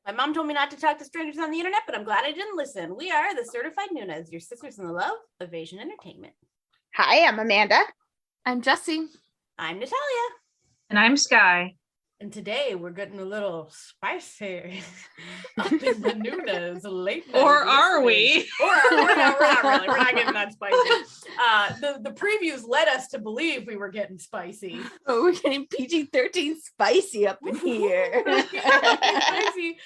My mom told me not to talk to strangers on the internet, but I'm glad I didn't listen. We are the Certified Noonas, your sisters in the love of Asian entertainment. Hi, I'm Amanda. I'm Jessie. I'm Natalia. And I'm Sky. And today we're getting a little spicy up in the Noonas late night. Or are we? Or we're not really. We're not getting that spicy. The previews led us to believe we were getting spicy. Oh, we're getting PG-13 spicy up in here. Spicy.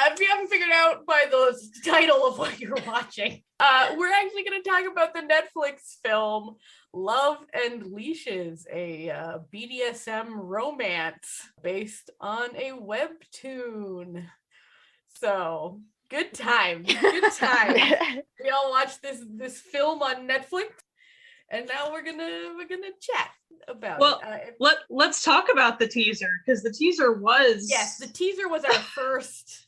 If you haven't figured out by the title of what you're watching, we're actually going to talk about the Netflix film Love and Leashes, a BDSM romance based on a webtoon. So good time. We all watched this film on Netflix, and now we're gonna chat about it. Let's talk about the teaser, because the teaser was the teaser was our first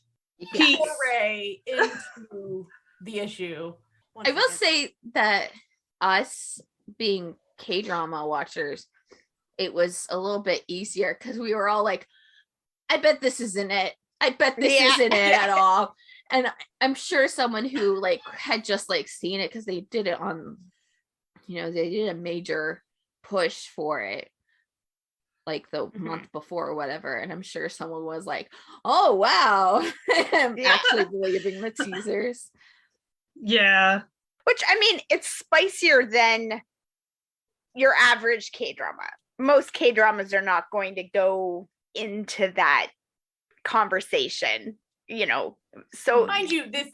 foray into the issue. I will say that us being K-drama watchers, it was a little bit easier because we were all like, I bet this isn't it. I bet this isn't it at all. And I'm sure someone who had just seen it, because they did it on, they did a major push for it the month before or whatever. And I'm sure someone was like, oh, wow. I'm actually believing the teasers. Yeah. Which, I mean, it's spicier than your average K-drama. Most K-dramas are not going to go into that conversation, so mind you, if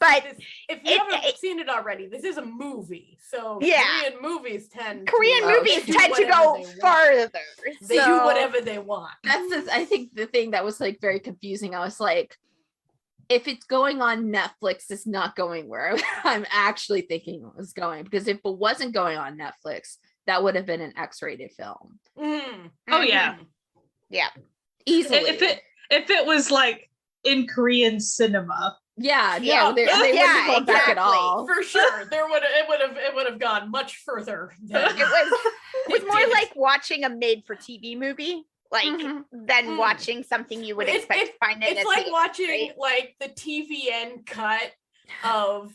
you haven't seen it already, this is a movie, so Korean movies tend to go farther. They do whatever they want. That's I think the thing that was very confusing. I was like, if it's going on Netflix, it's not going where I'm actually thinking it was going, because if it wasn't going on Netflix, that would have been an X-rated film. Oh yeah, easily. If it was in Korean cinema, they wouldn't have gone back at all. For sure, it would have gone much further. It was more like watching a made-for-TV movie. Than watching something you would expect to find in it's a like theater, watching right? the TVN cut of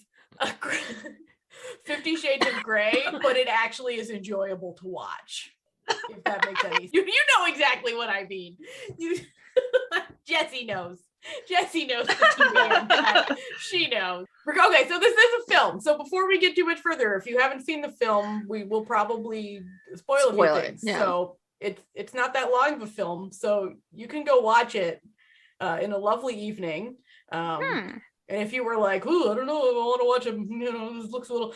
50 Shades of Grey, but it actually is enjoyable to watch, if that makes any sense. You know exactly what I mean. Jessie knows the TVN cut. She knows. Okay, so this is a film. So before we get too much further, if you haven't seen the film, we will probably spoil a few things. Yeah. So it's not that long of a film, so you can go watch it in a lovely evening. And if you were like, "Ooh, I don't know, I want to watch it," this looks a little.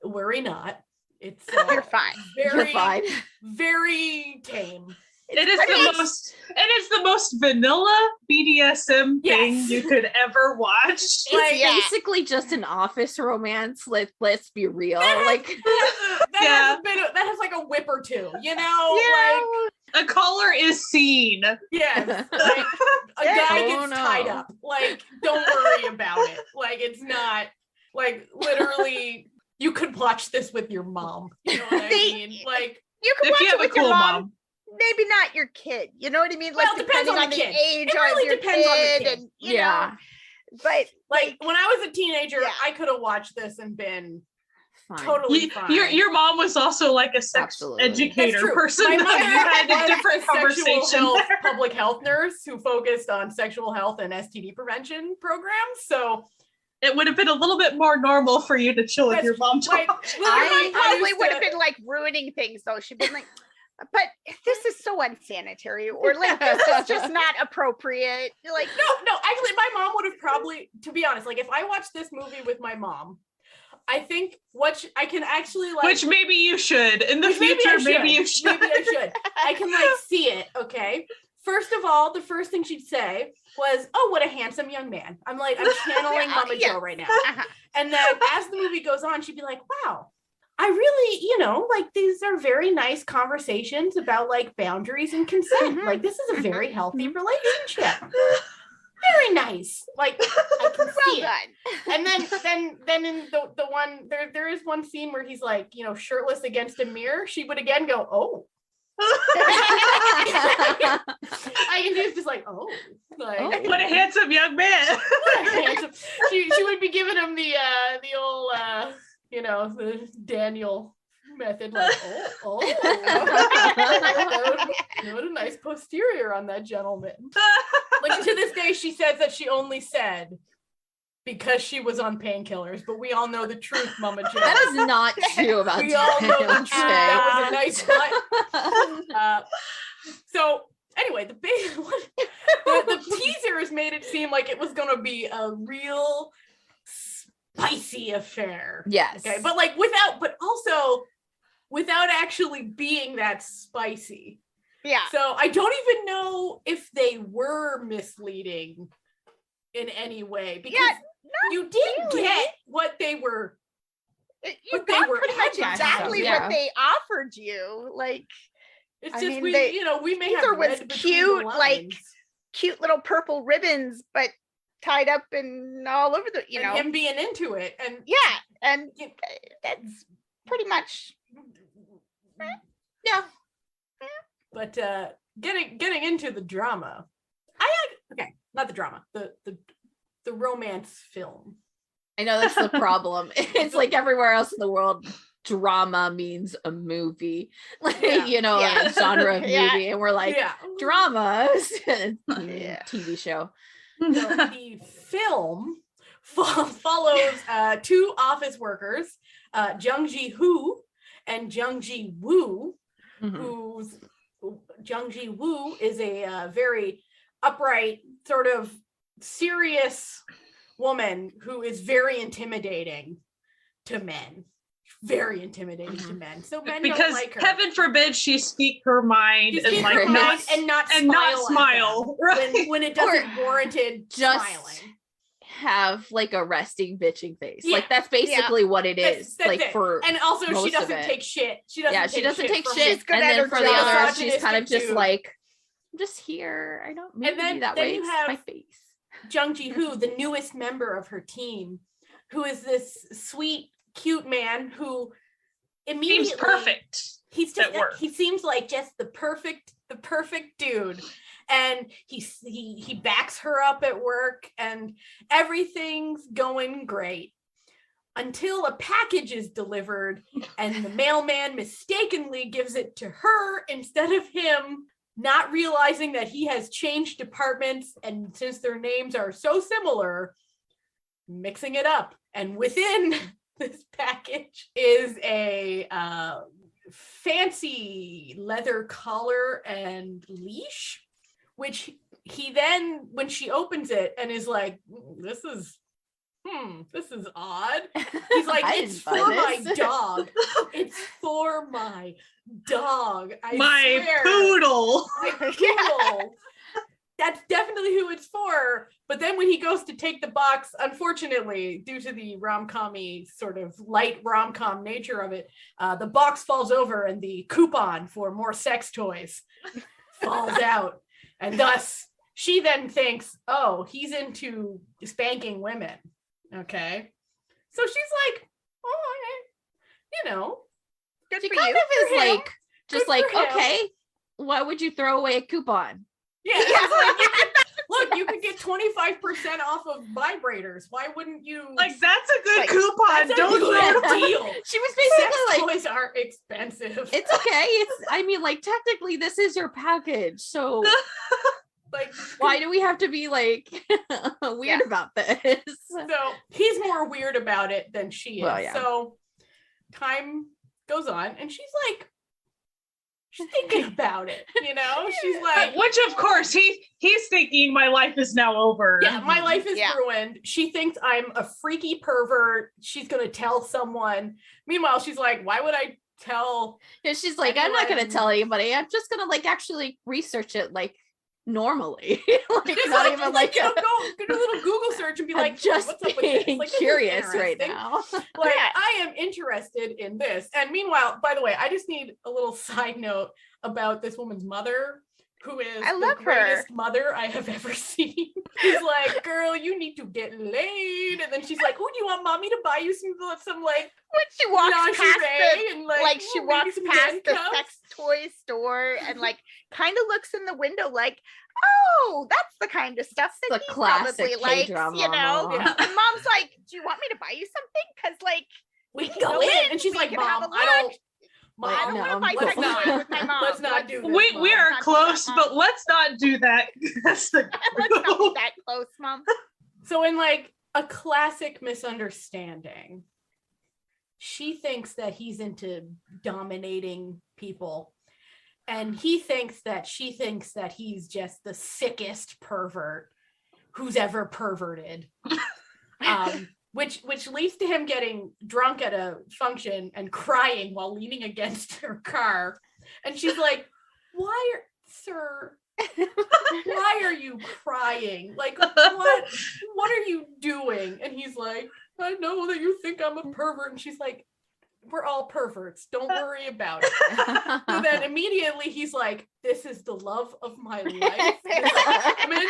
Worry not. It's you're fine. You're fine. Very tame. It's the most vanilla BDSM thing you could ever watch. It's basically just an office romance. Let's be real. That has a whip or two, a collar is seen. Yes, a guy gets tied up. Don't worry about it. It's not literally. You could watch this with your mom. You know what I mean? You could watch it with your mom. Maybe not your kid. You know what I mean? Well, it depends on the kid. Age it really depends on the kid. And, you know. But when I was a teenager, I could have watched this and been totally fine. Your mom was also a sex educator person. My mother had a different conversation. Public health nurse who focused on sexual health and STD prevention programs. So it would have been a little bit more normal for you to chill with your mom. I probably would have been ruining things though. She'd been like, but this is so unsanitary, or this is just not appropriate. No, actually my mom would have probably, to be honest, if I watched this movie with my mom, I think I can actually which maybe you should in the future. Maybe you should. Maybe I should. I can see it. Okay. First of all, the first thing she'd say was, "Oh, what a handsome young man." I'm channeling Mama Joe right now. And then as the movie goes on, she'd be like, "Wow, I really, these are very nice conversations about boundaries and consent. This is a very healthy relationship. Very nice. I can see it." And then in the one there is one scene where he's shirtless against a mirror. She would again go, "Oh." I is just like, oh, like what a handsome young man. handsome. She would be giving him the old the Daniel method, like what a nice posterior on that gentleman. Like to this day, she says that she only said because she was on painkillers, but we all know the truth, Mama Jo. That is not true about we all know the truth. That was a nice butt. So anyway, the teasers made it seem like it was going to be a real spicy affair. Yes. Okay, but also without actually being that spicy. Yeah. So I don't even know if they were misleading in any way, because you did get what they were. You got pretty much exactly what they offered you. Like, it's just we may have was cute, like cute little purple ribbons, but tied up and all over the, and him being into it, and and that's pretty much. Yeah. But getting into the drama, not the drama, the romance film. I know that's the problem. It's like everywhere else in the world, drama means a movie, like a genre of movie, and we're like dramas, TV show. So the film follows two office workers, Jung Ji-hoo and Jung Ji-woo, who's Jung Ji-woo is a very upright, sort of serious woman who is very intimidating to men. Very intimidating to men. So men don't like her. Heaven forbid she speak her mind and like not smile when it doesn't warranted just smiling. Have like a resting bitching face. Like that's basically what it is. That's like it. for and also she doesn't take shit. She doesn't take shit. And then for the others, she's kind of just like, I'm just here. I don't mean to be that way. You have my face. Jung Ji-hoo, the newest member of her team, who is this sweet, cute man who immediately seems perfect. He's just he seems like just the perfect dude. And he backs her up at work and everything's going great until a package is delivered and the mailman mistakenly gives it to her instead of him, not realizing that he has changed departments, and since their names are so similar, mixing it up. And within this package is a fancy leather collar and leash, which he then, when she opens it and is like, this is odd. He's like, it's for my dog. It's for my dog. My poodle. My poodle. That's definitely who it's for. But then when he goes to take the box, unfortunately, due to the rom-com-y sort of light rom-com nature of it, the box falls over and the coupon for more sex toys falls out. And thus, she then thinks, oh, he's into spanking women. Okay. So she's like, oh, good she for kind you. of is like, just like, okay, why would you throw away a coupon? Yeah. Look, you could get 25% off of vibrators. Why wouldn't you? Like, that's a good coupon. Don't throw a deal. She was basically sex toys are expensive. It's okay. Technically this is your package. So like, why do we have to be like weird about this? So he's more weird about it than she is. Well, yeah. So time goes on and she's thinking about it, she's like, which of course he's thinking my life is now over. Yeah, my life is ruined. She thinks I'm a freaky pervert. She's gonna tell someone. Meanwhile, she's like, why would I tell? And she's like, I'm not gonna tell anybody. I'm just gonna actually research it normally. Not even go do a little Google search and be like, just what's up with this? Like, curious right now. I am interested in this. And meanwhile, by the way, I just need a little side note about this woman's mother, who is the greatest mother I have ever seen. She's like, girl, you need to get laid. And then she's like, oh, do you want mommy to buy you some when she walks past she walks past the handcuffs. sex toy store and kind of looks in the window like, oh, that's the kind of stuff that The he classic probably likes, K-drama you know? mom. Yeah. And mom's like, do you want me to buy you something? Because, like, We can go in. And she's we like, can have Mom, a I don't. lunch. Mom, I don't no, want to buy let's sex not- toys with my mom. let's not do this. We Mom. are Not do close, that, but let's not do that. That's the Let's not be that close, Mom. So in like a classic misunderstanding, she thinks that he's into dominating people. And he thinks that she thinks that he's just the sickest pervert who's ever perverted. Which leads to him getting drunk at a function and crying while leaning against her car. And she's like, sir, why are you crying? Like, what are you doing? And he's like, I know that you think I'm a pervert. And she's like, we're all perverts. Don't worry about it. And then immediately he's like, this is the love of my life. This woman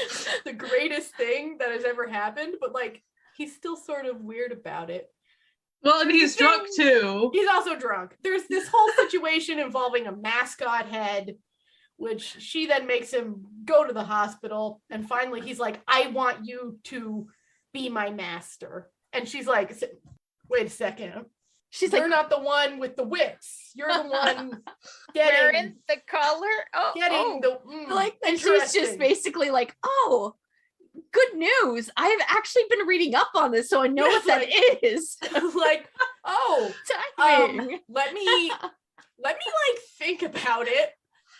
is the greatest thing that has ever happened. But like, he's still sort of weird about it. Well, and he's drunk too. He's also drunk. There's this whole situation involving a mascot head, which she then makes him go to the hospital. And finally he's like, I want you to be my master. And she's like, wait a second. She's You're like, not the one with the whips. You're the one Wearing getting the collar. like, and she's just interesting. basically like, oh, good news. I've actually been reading up on this, so I know what that is. like, oh, Timing. let me like think about it.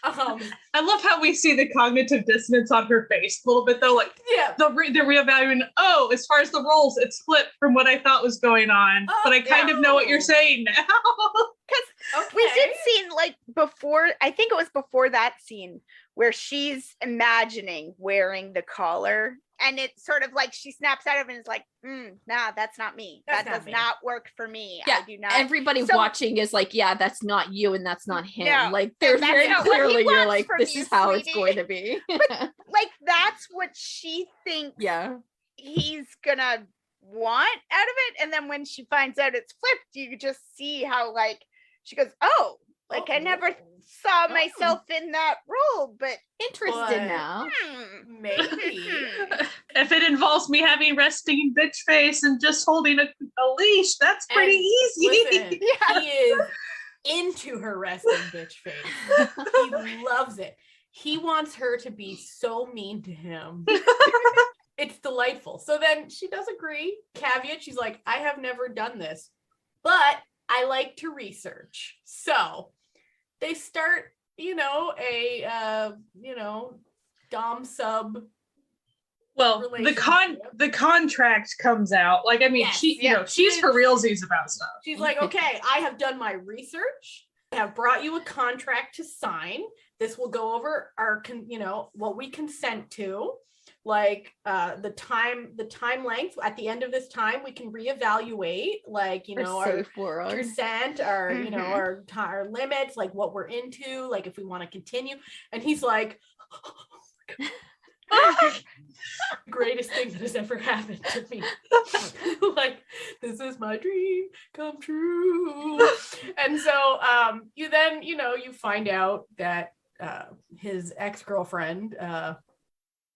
I love how we see the cognitive dissonance on her face a little bit, though. Like, yeah, they're reevaluating. Oh, as far as the roles, it's flipped from what I thought was going on. But I kind of know what you're saying now. Because we did see, like, before, I think it was before that scene where she's imagining wearing the collar. And it's sort of like she snaps out of it and is like, nah, that's not me. That's that not does me. not work for me. Yeah, I do not. everybody watching is like, yeah, that's not you and that's not him. No, like, they're that's very not what he clearly, you're wants like, from this you, is how it's sweetie. going to be. Like, that's what she thinks Yeah. he's gonna want out of it. And then when she finds out it's flipped, you just see how, like, she goes, oh, like, I never saw myself in that role, but Interested now. maybe. If it involves me having resting bitch face and just holding a leash, that's pretty easy. Listen, he is into her resting bitch face. He loves it. He wants her to be so mean to him. It's delightful. So then she does agree. Caveat, she's like, I have never done this, but I like to research. So they start, a dom sub. Well, the contract comes out. Like, I mean, Yes, she's for realsies about stuff. She's like, okay, I have done my research. I have brought you a contract to sign. This will go over our, what we consent to. Like the time length. At the end of this time, we can reevaluate, like, our consent, our our limits, like what we're into, like if we want to continue. And he's like, greatest thing that has ever happened to me. Like, this is my dream come true. And so you then you find out that his ex-girlfriend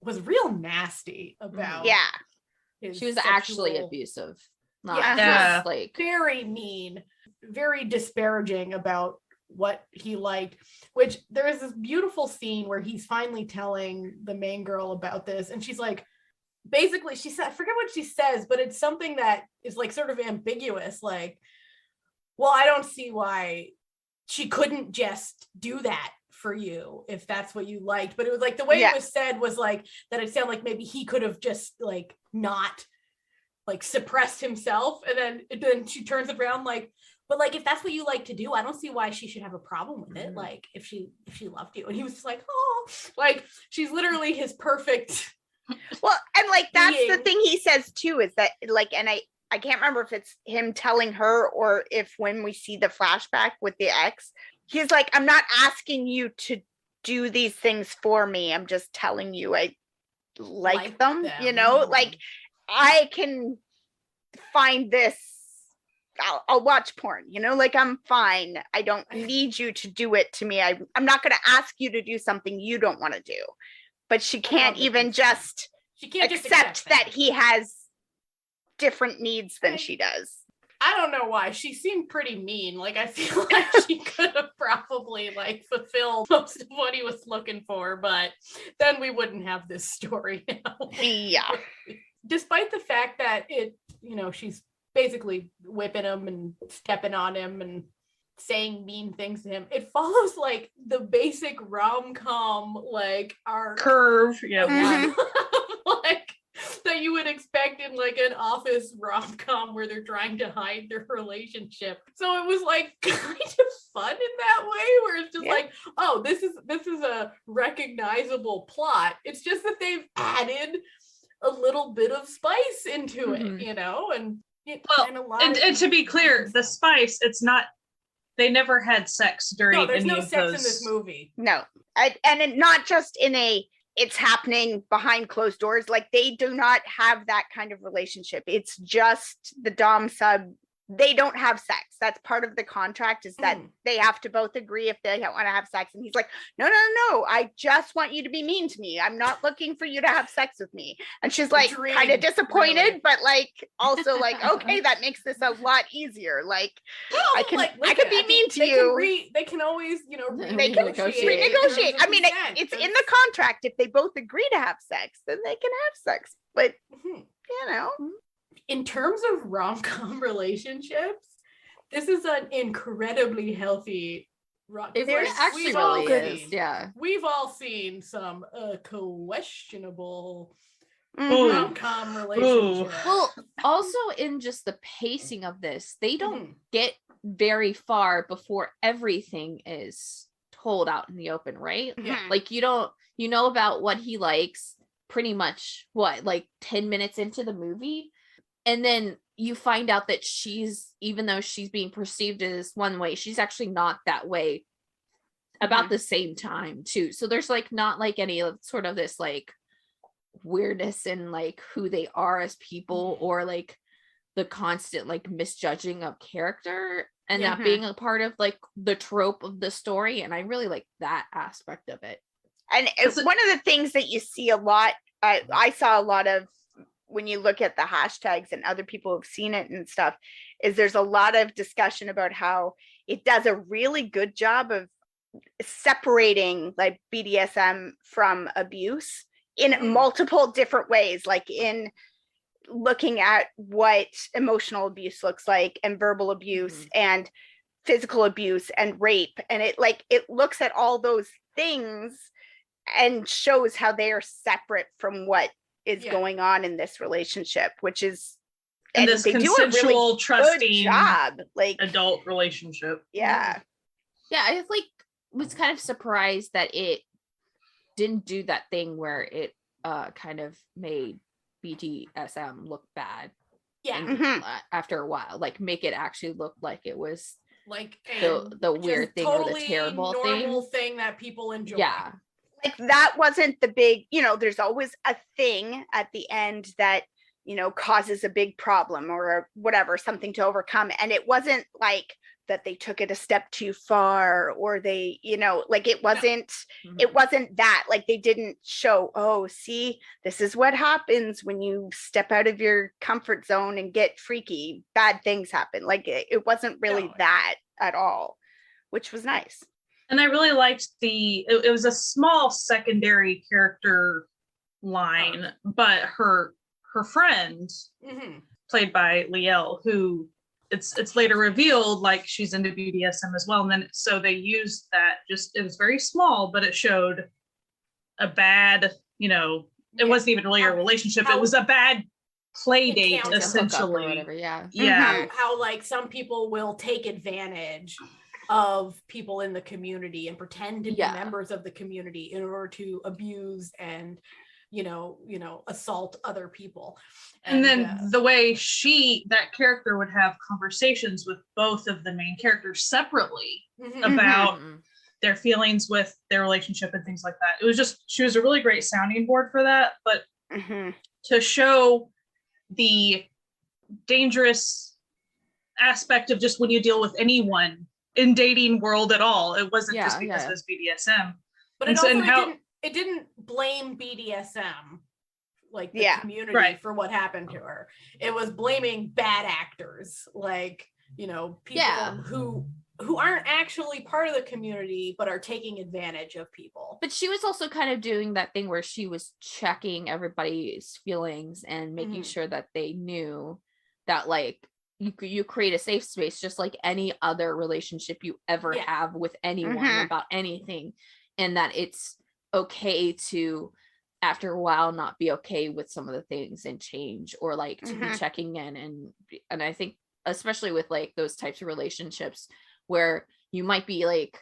was real nasty about she was actually abusive, not just like very mean, very disparaging about what he liked. Which there is this beautiful scene where he's finally telling the main girl about this, and she's like, basically, she said, I forget what she says, but it's something that is like sort of ambiguous, like, well, I don't see why she couldn't just do that for you if that's what you liked. But it was like the way it was said was like that it sounded like maybe he could have just like not like suppressed himself. And then she turns it around like, but like if that's what you like to do, I don't see why she should have a problem with it. Like if she loved you. And he was just like, oh, like she's literally his perfect. Well, and like that's the thing he says too, is that like, and I can't remember if it's him telling her or if when we see the flashback with the ex, he's like, I'm not asking you to do these things for me. I'm just telling you I like them. Like I can find this. I'll watch porn, like I'm fine. I don't need you to do it to me. I'm not going to ask you to do something you don't want to do. but she can't even just accept that he has different needs than she does. I don't know why. She seemed pretty mean. Like, I feel like she could have probably, like, fulfilled most of what he was looking for, but then we wouldn't have this story now. Yeah. Despite the fact that she's basically whipping him and stepping on him and saying mean things to him, it follows, like, the basic rom-com, like, arc. Curve. Yeah. Like, that you would expect in like an office rom-com where they're trying to hide their relationship. So it was like kind of fun in that way, where it's just like, oh, this is a recognizable plot. It's just that they've added a little bit of spice into it, and to be clear, the spice, it's not, they never had sex during there's any no of sex those. in this movie. No. Not just in it's happening behind closed doors. Like, they do not have that kind of relationship. It's just the dom sub. They don't have sex. That's part of the contract, is that they have to both agree if they want to have sex. And he's like, no, I just want you to be mean to me. I'm not looking for you to have sex with me. And she's like, kind of disappointed, really. But like also like, okay, that makes this a lot easier. Like, I can be mean to you. They can always, they can renegotiate. I mean, it's in the contract. If they both agree to have sex, then they can have sex. But in terms of rom-com relationships, this is an incredibly healthy It actually really is. Yeah. We've all seen some questionable rom-com relationships. Well, also in just the pacing of this, they don't get very far before everything is told out in the open, right? Yeah. Like, you know about what he likes pretty much, like 10 minutes into the movie. And then you find out that even though she's being perceived as one way, she's actually not that way about the same time too. So there's like not like any sort of this like weirdness in like who they are as people, or like the constant like misjudging of character, and that being a part of like the trope of the story. And I really like that aspect of it. And one of the things that you see a lot, I saw a lot of, when you look at the hashtags and other people have seen it and stuff, is there's a lot of discussion about how it does a really good job of separating like BDSM from abuse in multiple different ways, like in looking at what emotional abuse looks like, and verbal abuse and physical abuse and rape. And it looks at all those things and shows how they are separate from what is going on in this relationship, which is, and this consensual, really trusting job, like adult relationship. Yeah, I like was kind of surprised that it didn't do that thing where it kind of made BDSM look bad. Yeah. After a while, like make it actually look like it was like the weird thing, totally, or the terrible normal thing that people enjoy. Yeah. Like that wasn't the big, there's always a thing at the end that, causes a big problem or whatever, something to overcome. And it wasn't like that they took it a step too far, or they, like it wasn't that, like they didn't show, oh, see, this is what happens when you step out of your comfort zone and get freaky, bad things happen. Like it wasn't really that at all, which was nice. And I really liked it was a small secondary character line, but her friend, played by Liel, who it's later revealed like she's into BDSM as well. And then so they used that, it was very small, but it showed a bad, it wasn't even really a relationship. It was a bad play date, essentially. Whatever, How like some people will take advantage of people in the community and pretend to be members of the community in order to abuse and assault other people. And then the way that character would have conversations with both of the main characters separately about their feelings with their relationship and things like that. It was she was a really great sounding board for that, but to show the dangerous aspect of just when you deal with anyone in dating world at all, it wasn't just because it was BDSM. But it also it didn't blame BDSM, like the community, right. for what happened to her. It was blaming bad actors, like, you know, people who aren't actually part of the community but are taking advantage of people. But she was also kind of doing that thing where she was checking everybody's feelings and making sure that they knew that, like, you create a safe space just like any other relationship you ever have with anyone about anything, and that it's okay to, after a while, not be okay with some of the things and change, or like to be checking in. And I think especially with like those types of relationships where you might be like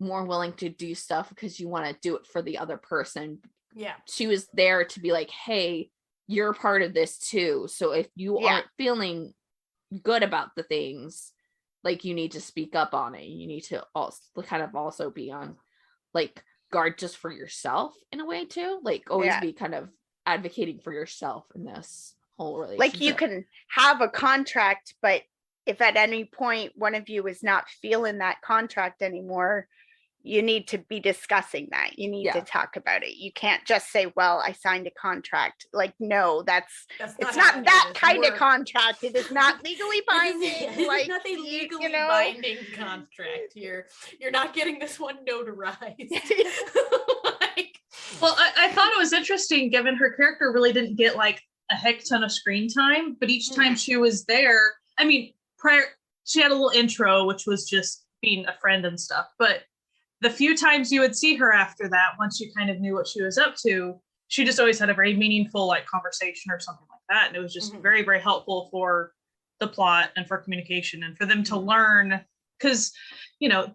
more willing to do stuff because you want to do it for the other person. Yeah. She was there to be like, hey, you're part of this too. So if you aren't feeling good about the things, like, you need to speak up on it. You need to also kind of also be on like guard just for yourself in a way too. Like, always be kind of advocating for yourself in this whole relationship. Like, you can have a contract, but if at any point one of you is not feeling that contract anymore, you need to be discussing that. You need to talk about it. You can't just say, well, I signed a contract. Like, no, it's not that kind of contract. It is not legally binding. Like, it's not a legally binding contract. You're not getting this one notarized. Well, I thought it was interesting, given her character really didn't get like a heck ton of screen time, but each time she was there, I mean, she had a little intro, which was just being a friend and stuff, but the few times you would see her after that, once you kind of knew what she was up to, she just always had a very meaningful like conversation or something like that. And it was just very, very helpful for the plot and for communication and for them to learn, because, you know,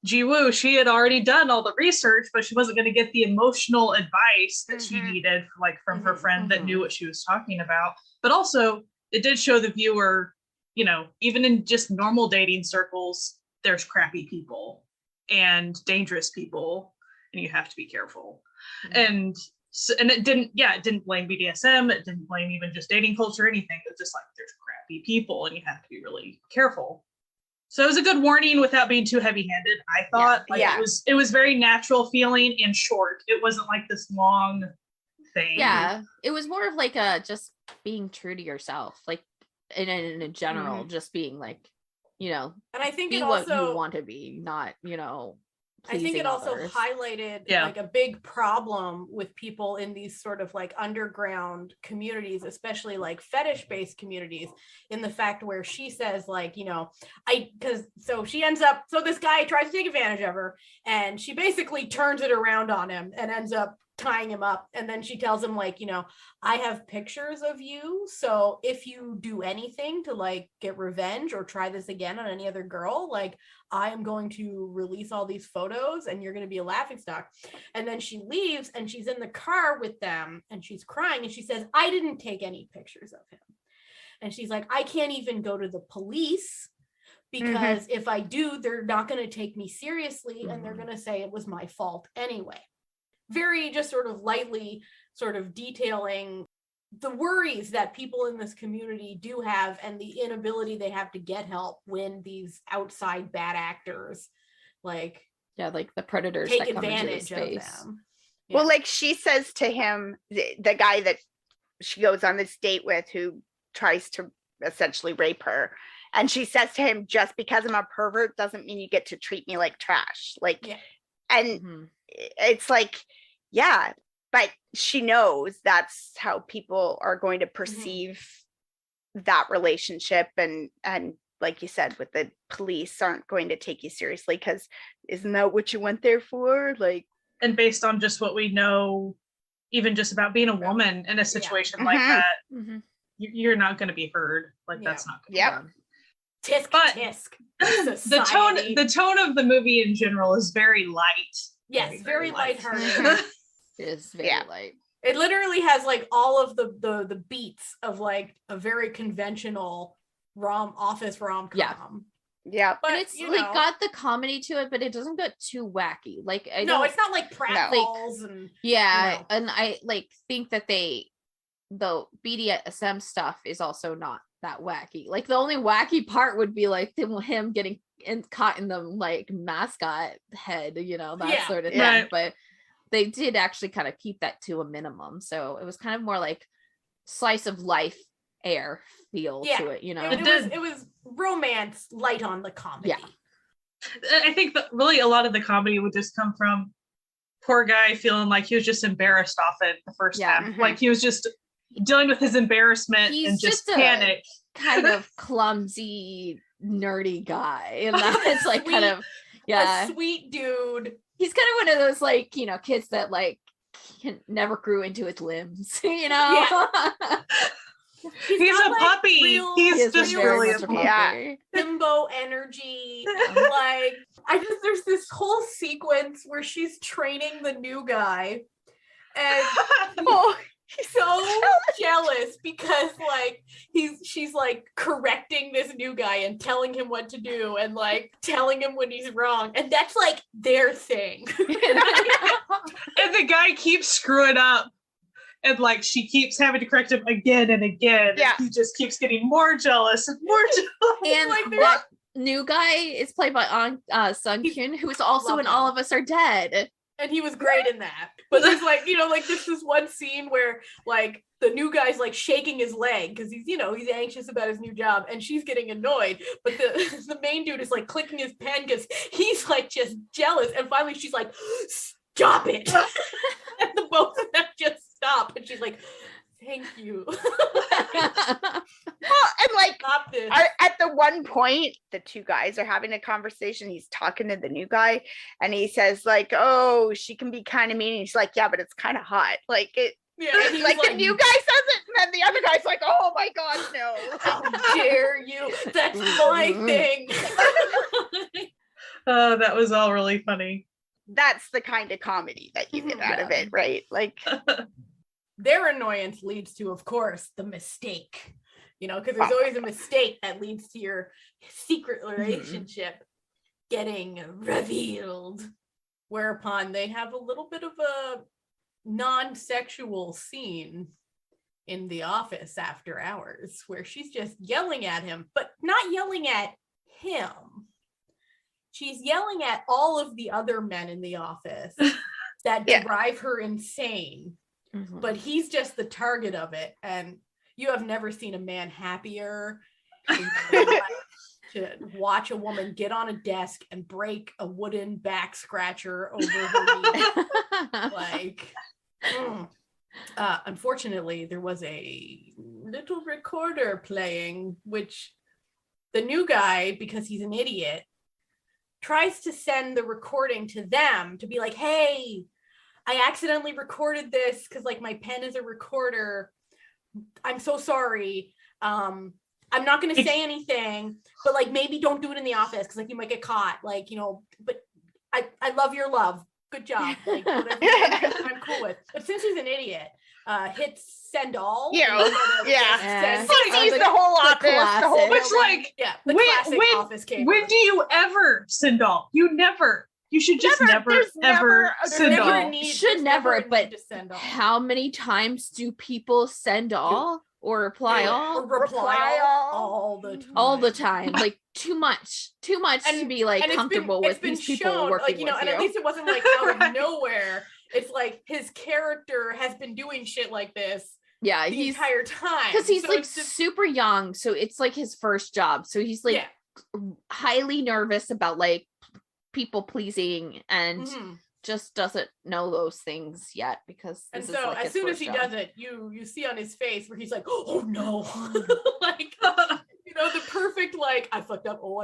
Ji-woo, she had already done all the research, but she wasn't going to get the emotional advice that she needed, like from her friend that knew what she was talking about. But also, it did show the viewer, you know, even in just normal dating circles, there's crappy people and dangerous people, and you have to be careful. And it didn't blame BDSM. It didn't blame even just dating culture or anything. It was just like, there's crappy people and you have to be really careful. So it was a good warning without being too heavy-handed, I thought. It was very natural feeling and short. It wasn't like this long thing. Yeah, it was more of like just being true to yourself, like in a general, just being like, you know, and I think be it also, what you want to be, not, you know, I think it also others. highlighted like a big problem with people in these sort of like underground communities, especially like fetish-based communities, in the fact where she says like, you know, so this guy tries to take advantage of her, and she basically turns it around on him and ends up tying him up. And then she tells him like, you know, I have pictures of you, so if you do anything to like get revenge or try this again on any other girl, like, I am going to release all these photos and you're going to be a laughingstock. And then she leaves and she's in the car with them and she's crying and she says, I didn't take any pictures of him. And she's like, I can't even go to the police because if I do, they're not going to take me seriously and they're going to say it was my fault anyway. Very just sort of lightly sort of detailing the worries that people in this community do have and the inability they have to get help when these outside bad actors like the predators take that come advantage into the of space. them. Well, like she says to him, the guy that she goes on this date with who tries to essentially rape her, and she says to him, just because I'm a pervert doesn't mean you get to treat me like trash. Like, and it's like, yeah, but she knows that's how people are going to perceive that relationship. And like you said, with the police aren't going to take you seriously because isn't that what you went there for? Like, and based on just what we know, even just about being a woman in a situation like that, you're not going to be heard. Like, that's not going to happen. Tisk, but tisk. the tone of the movie in general is very light. Yes, very lighthearted. It is very light. It literally has like all of the beats of like a very conventional office rom-com. Yeah, but and it's like got the comedy to it, but it doesn't get too wacky. Like, it's not like pratfalls and and I like think that the BDSM stuff is also not that wacky. Like, the only wacky part would be like him getting caught in the like mascot head, you know, that sort of thing. Right. But they did actually kind of keep that to a minimum. So it was kind of more like slice of life air feel to it, you know. It was romance light on the comedy. Yeah. I think that really a lot of the comedy would just come from poor guy feeling like he was just embarrassed off it the first half. Like he was just dealing with his embarrassment and just panic. Kind of clumsy, nerdy guy. And that's like kind of a sweet dude. He's kind of one of those like, you know, kids that like never grew into his limbs, you know. Yeah. He's a puppy. He's just really a puppy. Himbo energy. Like there's this whole sequence where she's training the new guy, and he's so jealous because like she's like correcting this new guy and telling him what to do and like telling him when he's wrong, and that's like their thing. And the guy keeps screwing up. And like she keeps having to correct him again and again. Yeah. And he just keeps getting more jealous and more jealous. And like that new guy is played by Sung Kyun, who is also in All of Us Are Dead. And he was great in that. But there's like, you know, like there's this one scene where like the new guy's like shaking his leg because he's, you know, he's anxious about his new job and she's getting annoyed. But the main dude is like clicking his pen because he's like just jealous. And finally she's like, stop it. And the both of them just stop, and she's like, thank you. Well, and like at the one point the two guys are having a conversation. He's talking to the new guy and he says like, oh, she can be kind of mean, and he's like, yeah, but it's kind of hot. Like it like the new guy says it, and then the other guy's like, oh my god, no. How dare you, that's my thing. Oh, that was all really funny. That's the kind of comedy that you get out of it, right? Like their annoyance leads to, of course, the mistake, you know, because there's always a mistake that leads to your secret relationship getting revealed, whereupon they have a little bit of a non-sexual scene in the office after hours where she's just yelling at him, but not yelling at him. She's yelling at all of the other men in the office that drive her insane. But he's just the target of it. And you have never seen a man happier to watch a woman get on a desk and break a wooden back scratcher over her knee. Like, unfortunately, there was a little recorder playing, which the new guy, because he's an idiot, tries to send the recording to them to be like, hey, I accidentally recorded this because like my pen is a recorder. I'm so sorry. I'm not going to say anything, but like maybe don't do it in the office because like you might get caught. Like, you know, but I love your love. Good job. Like, whatever I'm cool with. But since he's an idiot, hits send all. He's the whole office. The whole which like classic office cable. When do you ever send all? You should just never send all. Should never, but how many times do people send all or reply all? Or reply all the time. All the time. Like too much to be like comfortable with these people working like, you know, with and you. at least it wasn't like out of nowhere. It's like his character has been doing shit like this the entire time. Because he's like super young, so it's like his first job. So he's like highly nervous about like people pleasing and just doesn't know those things yet because and so as soon as he does it, you see on his face where he's like, oh no. Like you know, the perfect like I fucked up. Oh,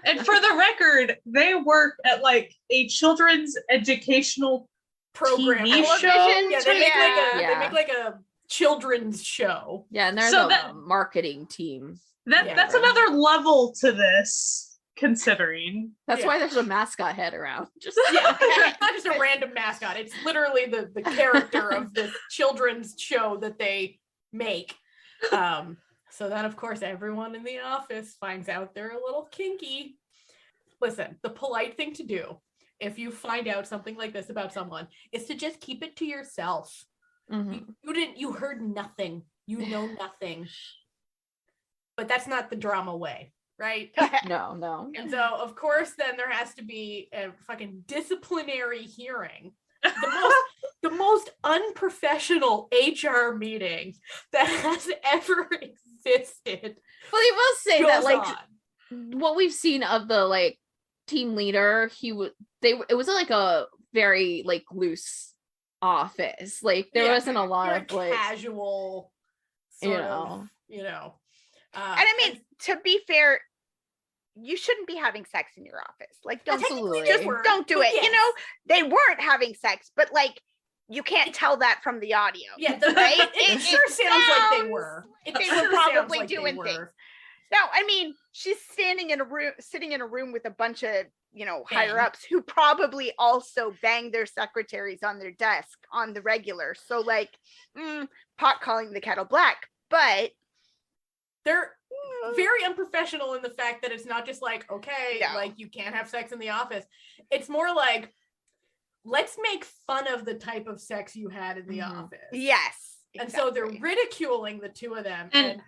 and for the record, they work at like a children's educational program TV show. Yeah, they make like a children's show. Yeah, and they're the marketing team. That's another level to this. Considering that's why there's a mascot head around. Just it's not just a random mascot. It's literally the character of the children's show that they make. So then of course everyone in the office finds out they're a little kinky. Listen, the polite thing to do if you find out something like this about someone is to just keep it to yourself. You heard nothing. You know nothing. But that's not the drama way. Right? No. And so, of course, then there has to be a fucking disciplinary hearing the most unprofessional HR meeting that has ever existed. Well, I will say that like on. what we've seen of the like team leader, it was like a very like loose office. Like there wasn't a lot of like casual sort of. And I mean, to be fair, you shouldn't be having sex in your office. Like, don't do it. Yes. You know, they weren't having sex, but like, you can't tell that from the audio. Yeah, right? It sure sounds like they were. They were probably doing things. Now, I mean, she's sitting in a room with a bunch of, higher ups who probably also bang their secretaries on their desk on the regular. So like, pot calling the kettle black, but they're very unprofessional in the fact that it's not just like, okay, like you can't have sex in the office. It's more like, let's make fun of the type of sex you had in the office. Yes. Exactly. And so they're ridiculing the two of them. And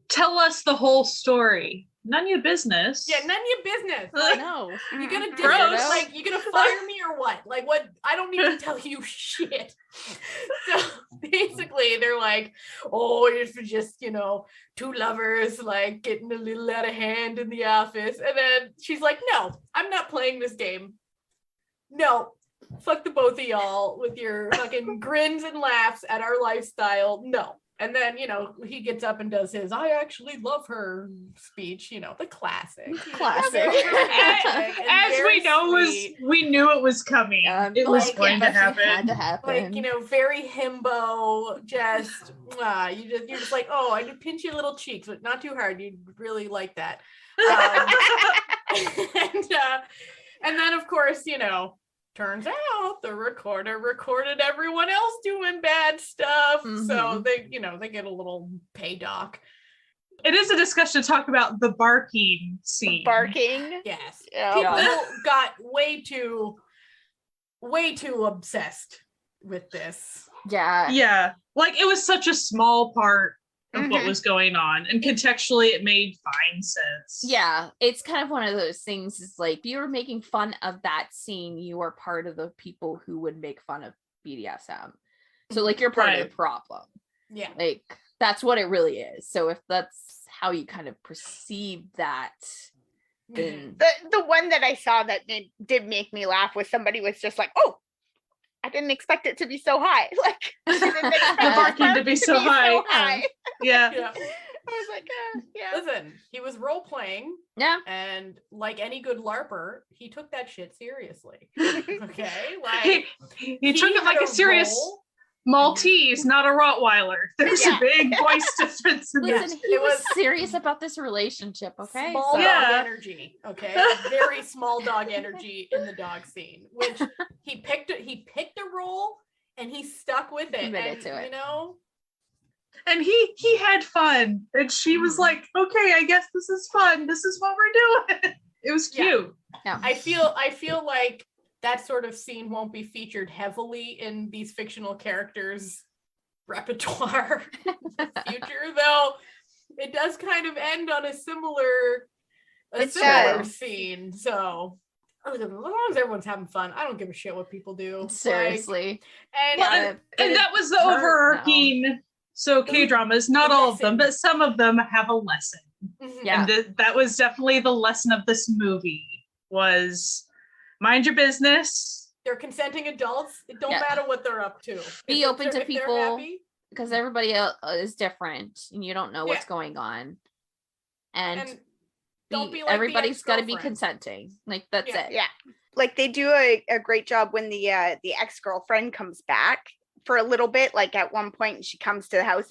tell us the whole story. None of your business. Yeah, none of your business. Like, no. You gonna do it? Like, you gonna fire me or what? Like, what? I don't need to tell you shit. So basically, they're like, oh, it's just, two lovers, like, getting a little out of hand in the office. And then she's like, no, I'm not playing this game. No. Fuck the both of y'all with your fucking grins and laughs at our lifestyle. No. And then, he gets up and does his, I actually love her speech, the classic. As we know, we knew it was coming. It was going to happen. Had to happen. Like, very himbo, just, you're just like, oh, I pinch your little cheeks, but not too hard. You really like that. And then, of course, turns out the recorder recorded everyone else doing bad stuff. So they get a little pay doc. It is a discussion to talk about the barking scene. Yes. People got way too obsessed with this. Yeah. Yeah. Like it was such a small part of what was going on, and contextually it made fine sense. Yeah, it's kind of one of those things. Is like, if you were making fun of that scene, you are part of the people who would make fun of BDSM. So like, you're part of the problem. Yeah, like that's what it really is. So if that's how you kind of perceive that, then the one that I saw that did make me laugh was somebody was just like, oh, I didn't expect it to be so high. Like the barking to be so high. Yeah. I was like, yeah. Listen, he was role playing. Yeah. And like any good LARPer, he took that shit seriously. Okay. Like he took it like a serious Maltese, not a Rottweiler. There's a big voice difference in Listen, that. he was serious about this relationship, okay? Small dog energy, okay? Very small dog energy in the dog scene, which he picked a role and he stuck with it. Committed to it. And he had fun. And she was like, okay, I guess this is fun. This is what we're doing. It was cute. Yeah. I feel like that sort of scene won't be featured heavily in these fictional characters' repertoire in the future, though it does kind of end on a similar scene. So as long as everyone's having fun, I don't give a shit what people do. Seriously. And that was the overarching. So K-dramas, not all of them, but some of them have a lesson. Yeah. And that was definitely the lesson of this movie, was mind your business. They're consenting adults. It don't matter what they're up to. Be open to people, because everybody else is different and you don't know what's going on. And don't be like everybody's got to be consenting. Like that's it. Yeah. Like they do a great job when the ex-girlfriend comes back for a little bit. Like at one point she comes to the house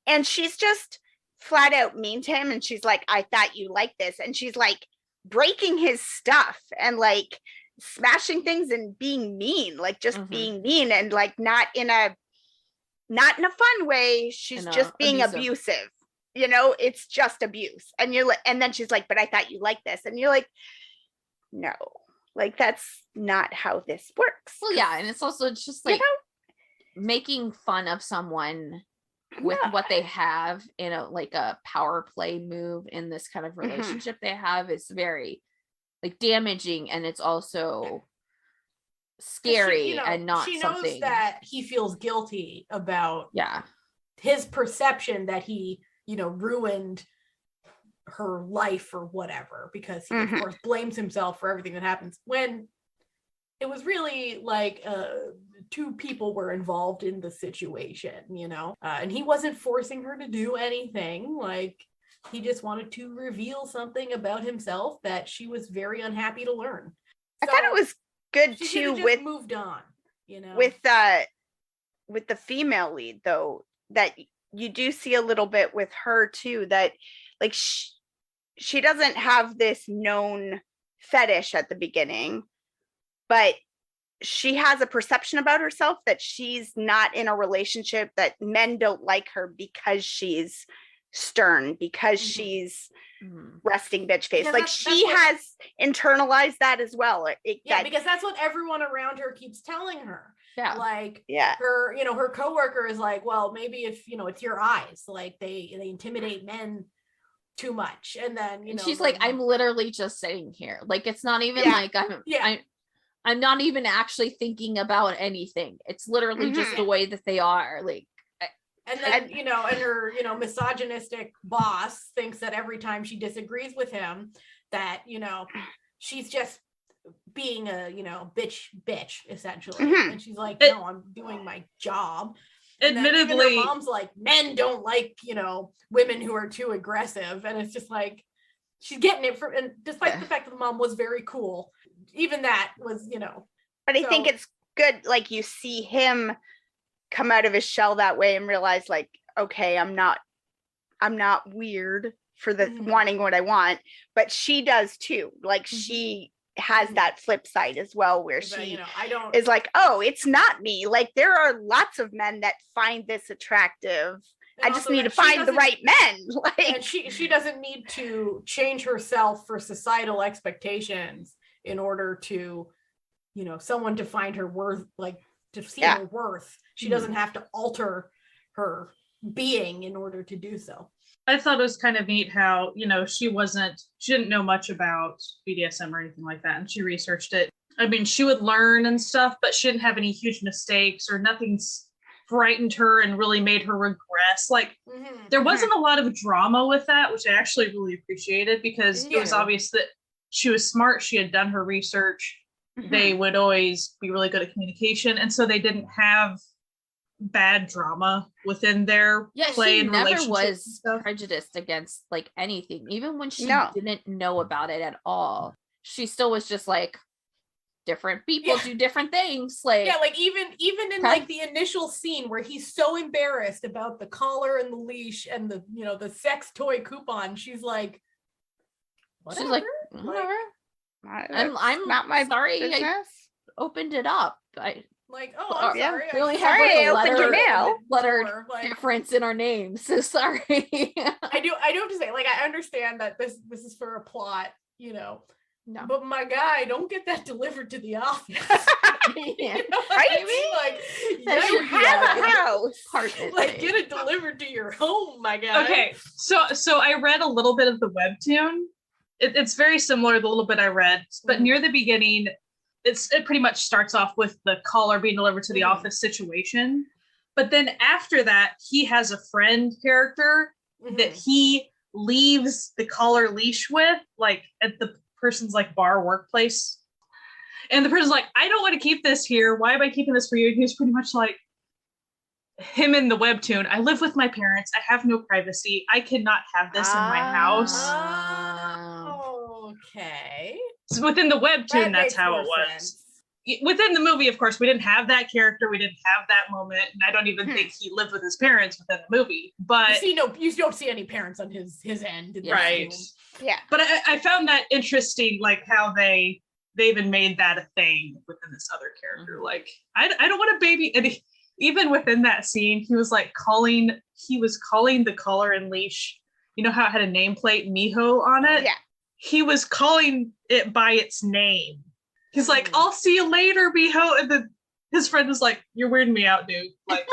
and she's just flat out mean to him. And she's like, I thought you liked this. And she's like breaking his stuff and like smashing things and being mean, like just being mean, and like not in a fun way. She's just being abusive. It's just abuse. And you're like, and then she's like, but I thought you liked this. And you're like, no, like that's not how this works. Well, yeah. And it's also just like making fun of someone with what they have in a power play move in this kind of relationship they have is very like damaging, and it's also scary and not she something. knows that he feels guilty about yeah his perception that he, ruined her life or whatever, because he of course blames himself for everything that happens, when it was really like two people were involved in the situation, and he wasn't forcing her to do anything. Like, he just wanted to reveal something about himself that she was very unhappy to learn. I thought it was good too with moved on, with the female lead, though, that you do see a little bit with her too, that like she doesn't have this known fetish at the beginning, but she has a perception about herself that she's not in a relationship, that men don't like her because she's stern, because she's resting bitch face. Like, she has internalized that as well. Because that's what everyone around her keeps telling her. Yeah. Like, yeah, her coworker is like, well, maybe if it's your eyes, like they intimidate men too much. And then and she's like, I'm literally just sitting here. Like, it's not even like I'm not even actually thinking about anything. It's literally just the way that they are. Like, and then and her misogynistic boss thinks that every time she disagrees with him, that she's just being a bitch essentially. And she's like, no, I'm doing my job. Admittedly, her mom's like, men don't like women who are too aggressive, and it's just like she's getting it from. And despite the fact that the mom was very cool, even that was But I think it's good, like, you see him come out of his shell that way and realize, like, okay, I'm not weird for the wanting what I want, but she does too. Like, she has that flip side as well, where she is like, oh, it's not me. Like, there are lots of men that find this attractive. I just need to find the right men. Like, and she doesn't need to change herself for societal expectations in order to, someone to find her worth, like, to see her worth. She doesn't have to alter her being in order to do so. I thought it was kind of neat how, she didn't know much about BDSM or anything like that, and she researched it. I mean, she would learn and stuff, but she didn't have any huge mistakes, or nothing's frightened her and really made her regress. Like, there wasn't a lot of drama with that, which I actually really appreciated, because it was obvious that she was smart. She had done her research. They would always be really good at communication, and so they didn't have bad drama within their play and relationship. She never was prejudiced against like anything, even when she didn't know about it at all. She still was just like, different people do different things. Like, like even in like the initial scene where he's so embarrassed about the collar and the leash and the the sex toy coupon, she's like, whatever. She's like, whatever. I'm not my sorry. business. I opened it up. I'm sorry. We only have like a letter like, difference in our names. So sorry. I do have to say, like, I understand that this is for a plot, No. But my guy, don't get that delivered to the office. Right? Like, you have a house. Like, get it delivered to your home, my guy. Okay, so I read a little bit of the webtoon. It's very similar to the little bit I read, but near the beginning, it pretty much starts off with the collar being delivered to the office situation. But then after that, he has a friend character that he leaves the collar leash with, like, at the person's like bar workplace. And the person's like, I don't want to keep this here. Why am I keeping this for you? And he was pretty much like him in the webtoon. I live with my parents. I have no privacy. I cannot have this in my house. Okay. So within the webtoon, that's how it was. Sense. Within the movie, of course, we didn't have that character. We didn't have that moment. And I don't even think he lived with his parents within the movie. But you don't see any parents on his end. Right. Yeah. But I found that interesting, like how they even made that a thing within this other character. Like, I don't want a baby. And even within that scene, he was calling the collar and leash. You know how it had a nameplate Miho on it? Yeah. He was calling it by its name. He's like, I'll see you later, Miho. And then his friend was like, you're weirding me out, dude. Like,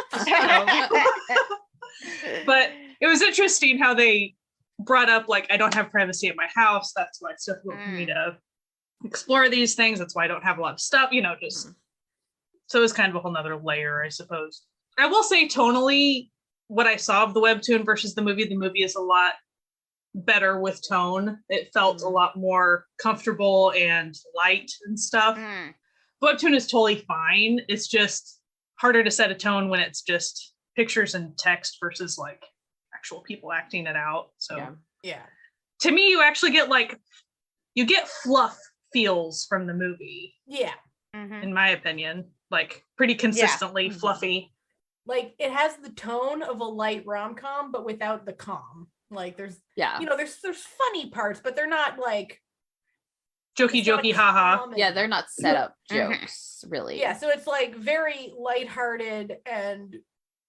But it was interesting how they brought up, like, I don't have privacy at my house. That's why it's difficult for me to explore these things. That's why I don't have a lot of stuff, just So it was kind of a whole nother layer, I suppose. I will say tonally, what I saw of the webtoon versus the movie is a lot better with tone. It felt a lot more comfortable and light and stuff. Webtoon is totally fine. It's just harder to set a tone when it's just pictures and text versus like actual people acting it out. So yeah. To me, you actually get you get fluff feels from the movie. Yeah. In my opinion, like pretty consistently fluffy. Like it has the tone of a light rom-com, but without the calm. Like there's there's funny parts, but they're not like jokey haha. Yeah, they're not set up jokes, really. Yeah, so it's like very lighthearted and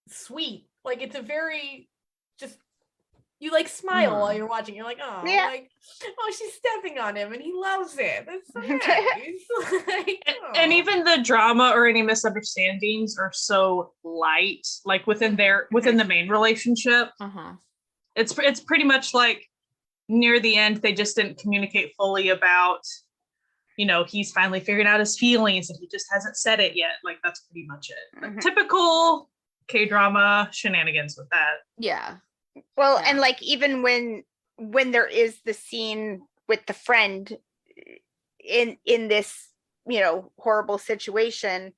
sweet. Like it's a very just you like smile while you're watching. You're like, she's stepping on him and he loves it. That's so nice. Like, and even the drama or any misunderstandings are so light, like within the main relationship. It's pretty much like near the end, they just didn't communicate fully about, he's finally figured out his feelings and he just hasn't said it yet. Like that's pretty much it. Typical K-drama shenanigans with that. Yeah. Well, and like even when there is the scene with the friend in this, horrible situation,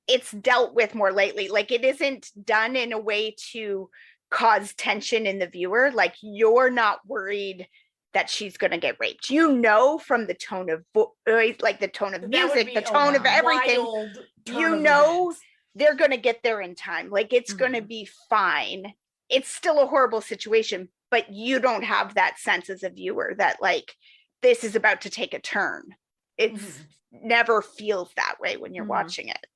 it's dealt with more lightly. Like it isn't done in a way to cause tension in the viewer. Like you're not worried that she's going to get raped. From the tone of like the tone of music, the tone of everything, they're going to get there in time. Like it's going to be fine. It's still a horrible situation, but you don't have that sense as a viewer that like this is about to take a turn. It's never feels that way when you're watching it.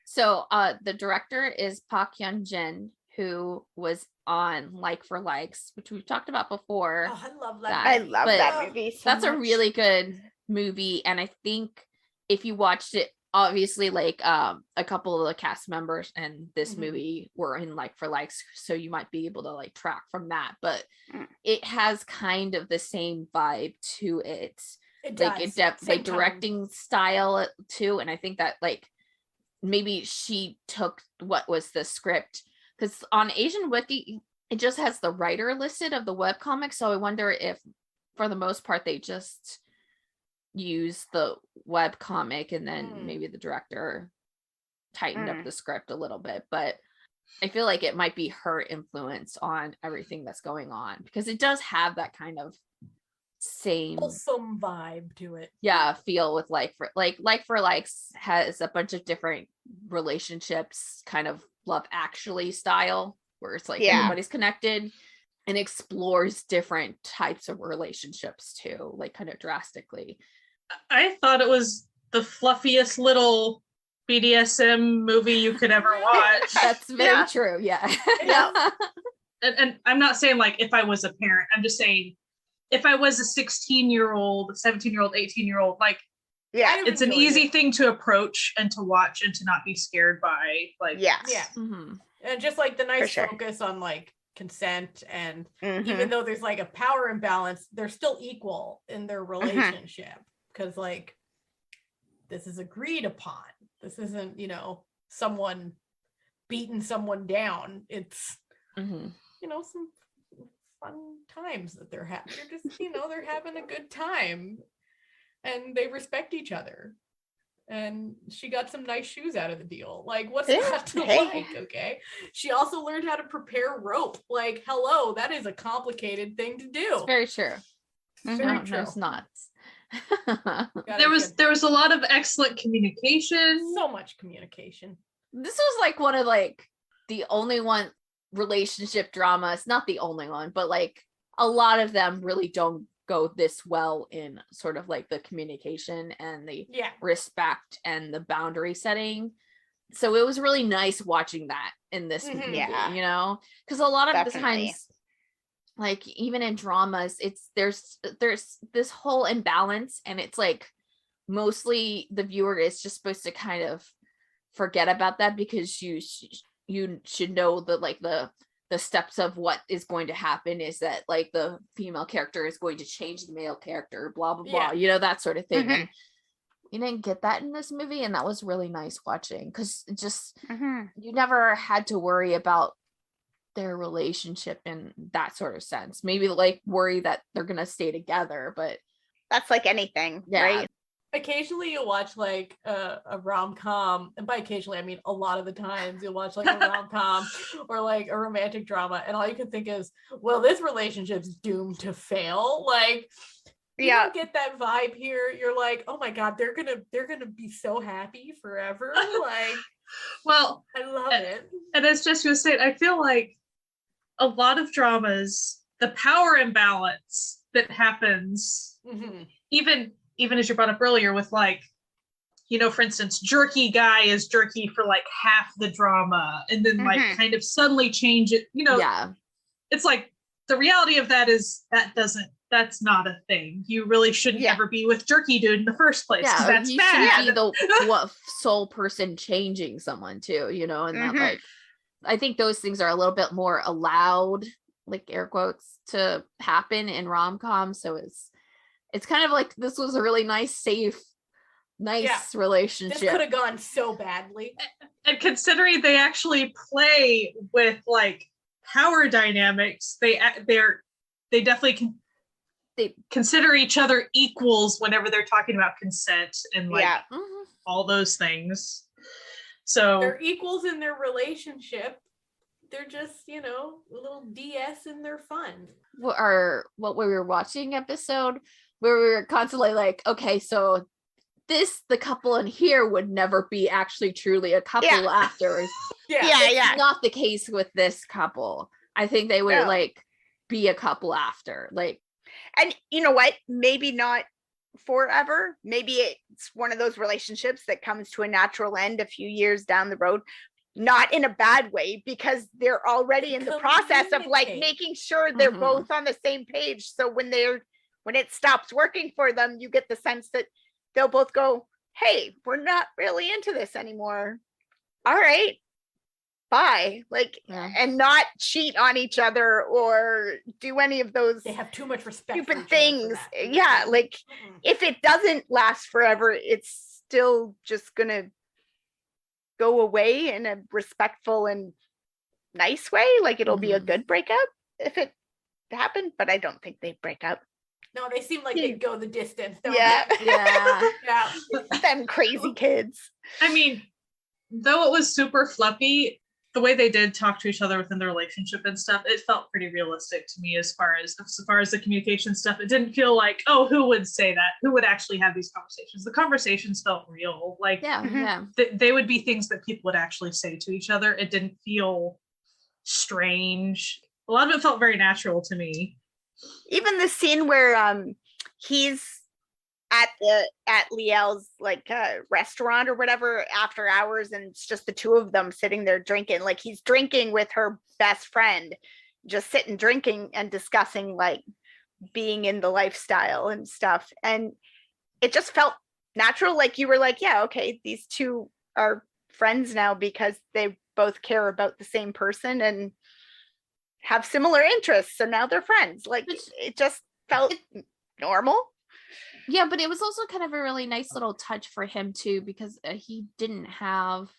So the director is Park Hyun-jin, who was on Like for Likes, which we've talked about before. Oh, I love that. I love that movie. That's a really good movie, and I think if you watched it, obviously, like a couple of the cast members in this movie were in Like for Likes, so you might be able to like track from that. But it has kind of the same vibe to it. It does. Like directing style too, and I think that like maybe she took what was the script, because on Asian Wiki it just has the writer listed of the webcomic, so I wonder if for the most part they just use the web comic and then maybe the director tightened up the script a little bit. But I feel like it might be her influence on everything that's going on, because it does have that kind of same wholesome vibe to it. Yeah, feel with Like for Likes has a bunch of different relationships, kind of Love Actually style, where it's like everybody's connected, and explores different types of relationships too, like kind of drastically. I thought it was the fluffiest little BDSM movie you could ever watch. That's very true. Yeah. And I'm not saying like if I was a parent, I'm just saying if I was a 16-year-old, 17-year-old, 18-year-old, like, it's an easy thing to approach and to watch and to not be scared by. Like, and just like the nice focus on like consent, and even though there's like a power imbalance, they're still equal in their relationship, because like this is agreed upon. This isn't, someone beating someone down. It's some fun times that they're having. They're just, they're having a good time, and they respect each other. And she got some nice shoes out of the deal. Like, what's not to like? Okay. She also learned how to prepare rope. Like, hello, that is a complicated thing to do. It's very true. Very true. No, it's not. There was a lot of excellent communication. So much communication. This was like one of like the only one relationship dramas, not the only one, but like a lot of them really don't go this well in sort of like the communication and the respect and the boundary setting. So it was really nice watching that in this movie, because a lot of the times, like even in dramas, there's this whole imbalance, and it's like mostly the viewer is just supposed to kind of forget about that, because you should know that like the steps of what is going to happen is that like the female character is going to change the male character, blah blah blah, that sort of thing. And you didn't get that in this movie, and that was really nice watching, because just you never had to worry about their relationship in that sort of sense. Maybe like worry that they're gonna stay together, but that's like anything, right? Occasionally you'll watch like a rom-com, and by occasionally I mean a lot of the times you'll watch like a rom-com or like a romantic drama, and all you can think is, well, this relationship's doomed to fail. Like, you don't get that vibe here. You're like, oh my god, they're gonna be so happy forever. Like, well, I love it. And as Jessie was saying, I feel like a lot of dramas, the power imbalance that happens, even as you brought up earlier with like, you know, for instance, jerky guy is jerky for like half the drama and then like kind of suddenly change it, you know. It's like the reality of that is that's not a thing. You really shouldn't ever be with jerky dude in the first place, because that's you bad. Shouldn't be the sole person changing someone too, you know, and that, like, I think those things are a little bit more allowed, like air quotes, to happen in rom-com. So it's kind of like, this was a really nice, safe, relationship. This could have gone so badly. And considering they actually play with like power dynamics, they definitely they consider each other equals whenever they're talking about consent and like all those things. So they're equals in their relationship. They're just, you know, a little DS in their fun. What we were watching episode where we were constantly like, okay, so the couple in here would never be actually truly a couple after. It's not the case with this couple. I think they would like be a couple after, like. And you know what? Maybe not forever. Maybe it's one of those relationships that comes to a natural end a few years down the road, not in a bad way, because they're already in the process of like making sure they're both on the same page. So when it stops working for them, you get the sense that they'll both go, hey, we're not really into this anymore. All right, bye. Like, and not cheat on each other or do any of those. They have too much respect stupid things. Yeah, like if it doesn't last forever, it's still just gonna go away in a respectful and nice way. Like, it'll be a good breakup if it happened, but I don't think they break up. No, they seem like they'd go the distance. Yeah. Them crazy kids. I mean, though it was super fluffy, the way they did talk to each other within the relationship and stuff, it felt pretty realistic to me as far as the communication stuff. It didn't feel like, oh, who would say that? Who would actually have these conversations? The conversations felt real. Like, they would be things that people would actually say to each other. It didn't feel strange. A lot of it felt very natural to me. Even the scene where he's at Liel's like restaurant or whatever after hours, and it's just the two of them sitting there drinking. Like, he's drinking with her best friend, just sitting drinking and discussing like being in the lifestyle and stuff. And it just felt natural. Like, you were like, yeah, okay, these two are friends now because they both care about the same person and have similar interests, so now they're friends. Like, it just felt normal. Yeah, but it was also kind of a really nice little touch for him too, because he didn't have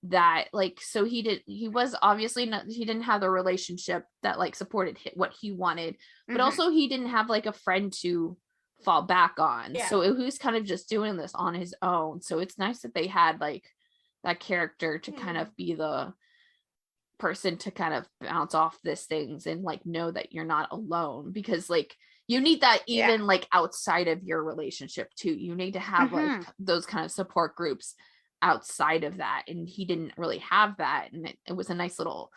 that, like, so he was obviously not, he didn't have the relationship that like supported what he wanted, but also he didn't have like a friend to fall back on. So he was kind of just doing this on his own. So it's nice that they had like that character to kind of be the person to kind of bounce off these things and like know that you're not alone, because like you need that even like outside of your relationship too. You need to have like those kind of support groups outside of that, and he didn't really have that, and it was a nice little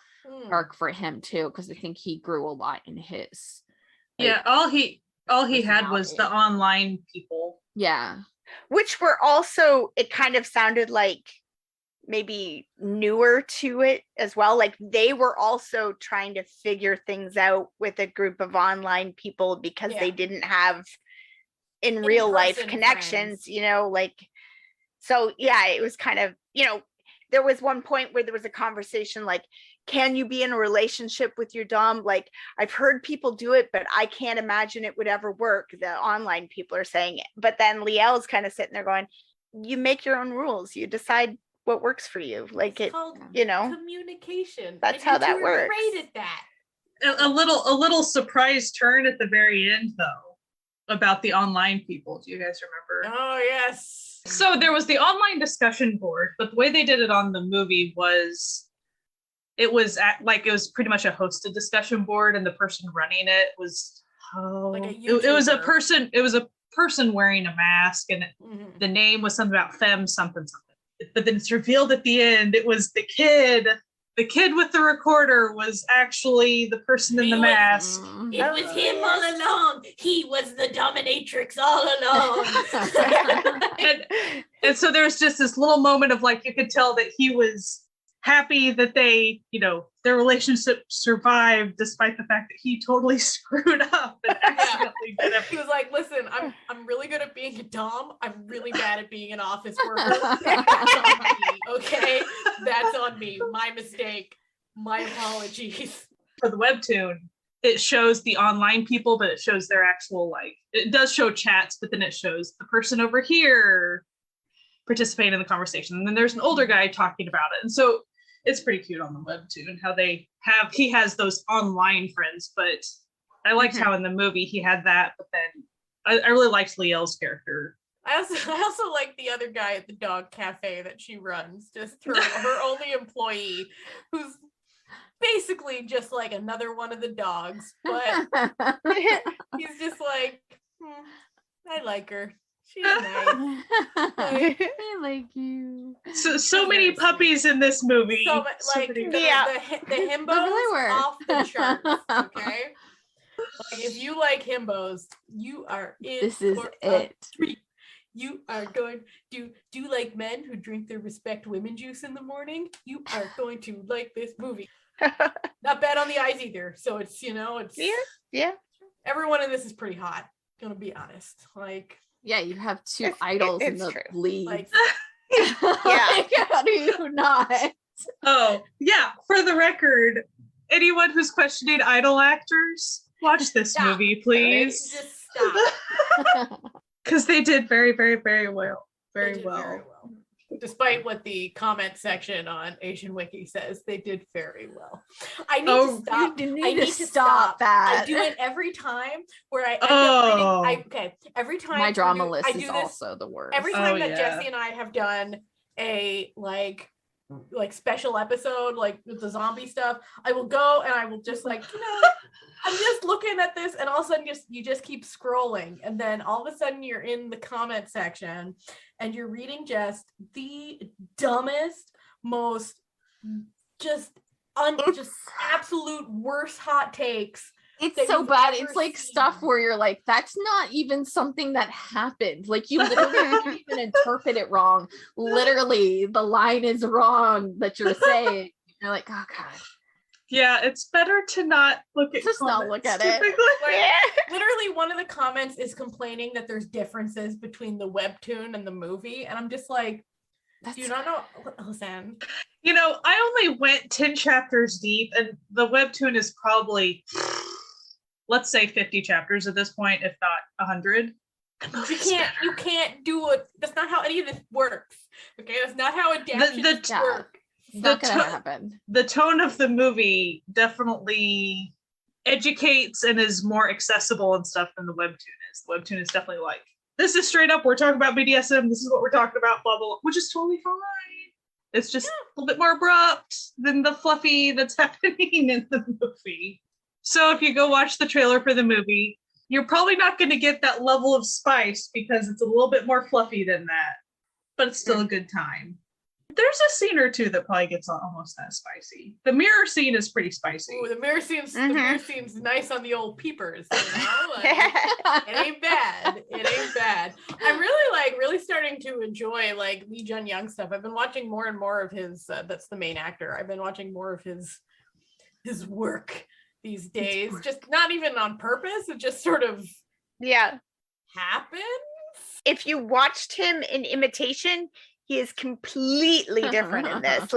arc for him too, because I think he grew a lot in his all he had was the online people, which were also, it kind of sounded like maybe newer to it as well. Like, they were also trying to figure things out with a group of online people because they didn't have in real life connections, you know, like, so it was kind of, you know, there was one point where there was a conversation like, can you be in a relationship with your dom? Like, I've heard people do it, but I can't imagine it would ever work. The online people are saying it. But then Liel's kind of sitting there going, you make your own rules. You decide what works for you. Like, It's it, called you know, communication. that's how that works. Great at that. A little surprise turn at the very end, though, about the online people. Do you guys remember? Oh, yes. So there was the online discussion board, but the way they did it on the movie was it was pretty much a hosted discussion board, and the person running it was it was a person wearing a mask, and the name was something about femme something. But then it's revealed at the end it was the kid with the recorder was actually the person in the mask. It was him all along. He was the dominatrix all along. and so there was just this little moment of like, you could tell that he was happy that they, their relationship survived despite the fact that he totally screwed up and accidentally did everything. He was like, listen, I'm really good at being a dom. I'm really bad at being an office worker. That's on me, okay? That's on me. My mistake. My apologies. For the webtoon, it shows the online people, but it shows their actual, it does show chats, but then it shows the person over here participating in the conversation. And then there's an older guy talking about it. And so it's pretty cute on the webtoon how he has those online friends, but I liked how in the movie he had that, but then I really liked Liel's character. I also like the other guy at the dog cafe that she runs, just her only employee, who's basically just like another one of the dogs, but he's just like, I like her. She's nice. I like you. So many puppies in this movie. The himbos really were off the charts. Okay, if you like himbos, you are in. This is it. You are going to do like men who drink their Respect Women juice in the morning. You are going to like this movie. Not bad on the eyes either. So it's yeah. Everyone in this is pretty hot. Gonna be honest. Yeah, you have two idols in the lead. Yeah. How do you not? Oh, yeah. For the record, anyone who's questioning idol actors, watch this movie, please. Just stop. Because they did very, very, very well. Very well. Despite what the comment section on Asian Wiki says, they did very well. I need to stop. You need to stop that. I do it every time where I end up reading. Every time my drama list is also the worst. Every time that Jessie and I have done a like special episode, like with the zombie stuff, I will go and I will just I'm just looking at this, and all of a sudden you just keep scrolling, and then all of a sudden you're in the comment section and you're reading just the dumbest, most just absolute worst hot takes. It's so bad. It's like stuff where you're like, that's not even something that happened. Like, you literally can't even interpret it wrong. Literally, the line is wrong that you're saying. You're like, oh gosh. Yeah, it's better to not look at just not look at it. Literally, one of the comments is complaining that there's differences between the webtoon and the movie, and I'm just like, do you not know? Listen, I only went 10 chapters deep, and the webtoon is probably, let's say, 50 chapters at this point, if not 100. You can't do it. That's not how any of this works. Okay, that's not how adaptations work. It's not gonna happen. The tone of the movie definitely educates and is more accessible and stuff than the webtoon is. The webtoon is definitely like, this is straight up, we're talking about BDSM, this is what we're talking about, blah, blah, blah, which is totally fine. It's just a little bit more abrupt than the fluffy that's happening in the movie. So if you go watch the trailer for the movie, you're probably not going to get that level of spice because it's a little bit more fluffy than that, but it's still a good time. There's a scene or two that probably gets almost that spicy. The mirror scene is pretty spicy. Ooh, the mirror scene's nice on the old peepers. It ain't bad. It ain't bad. I'm really starting to enjoy Lee Jun Young stuff. I've been watching more and more of his. That's the main actor. I've been watching more of his work these days. Just not even on purpose. It just sort of happens. If you watched him in Imitation, he is completely different in this.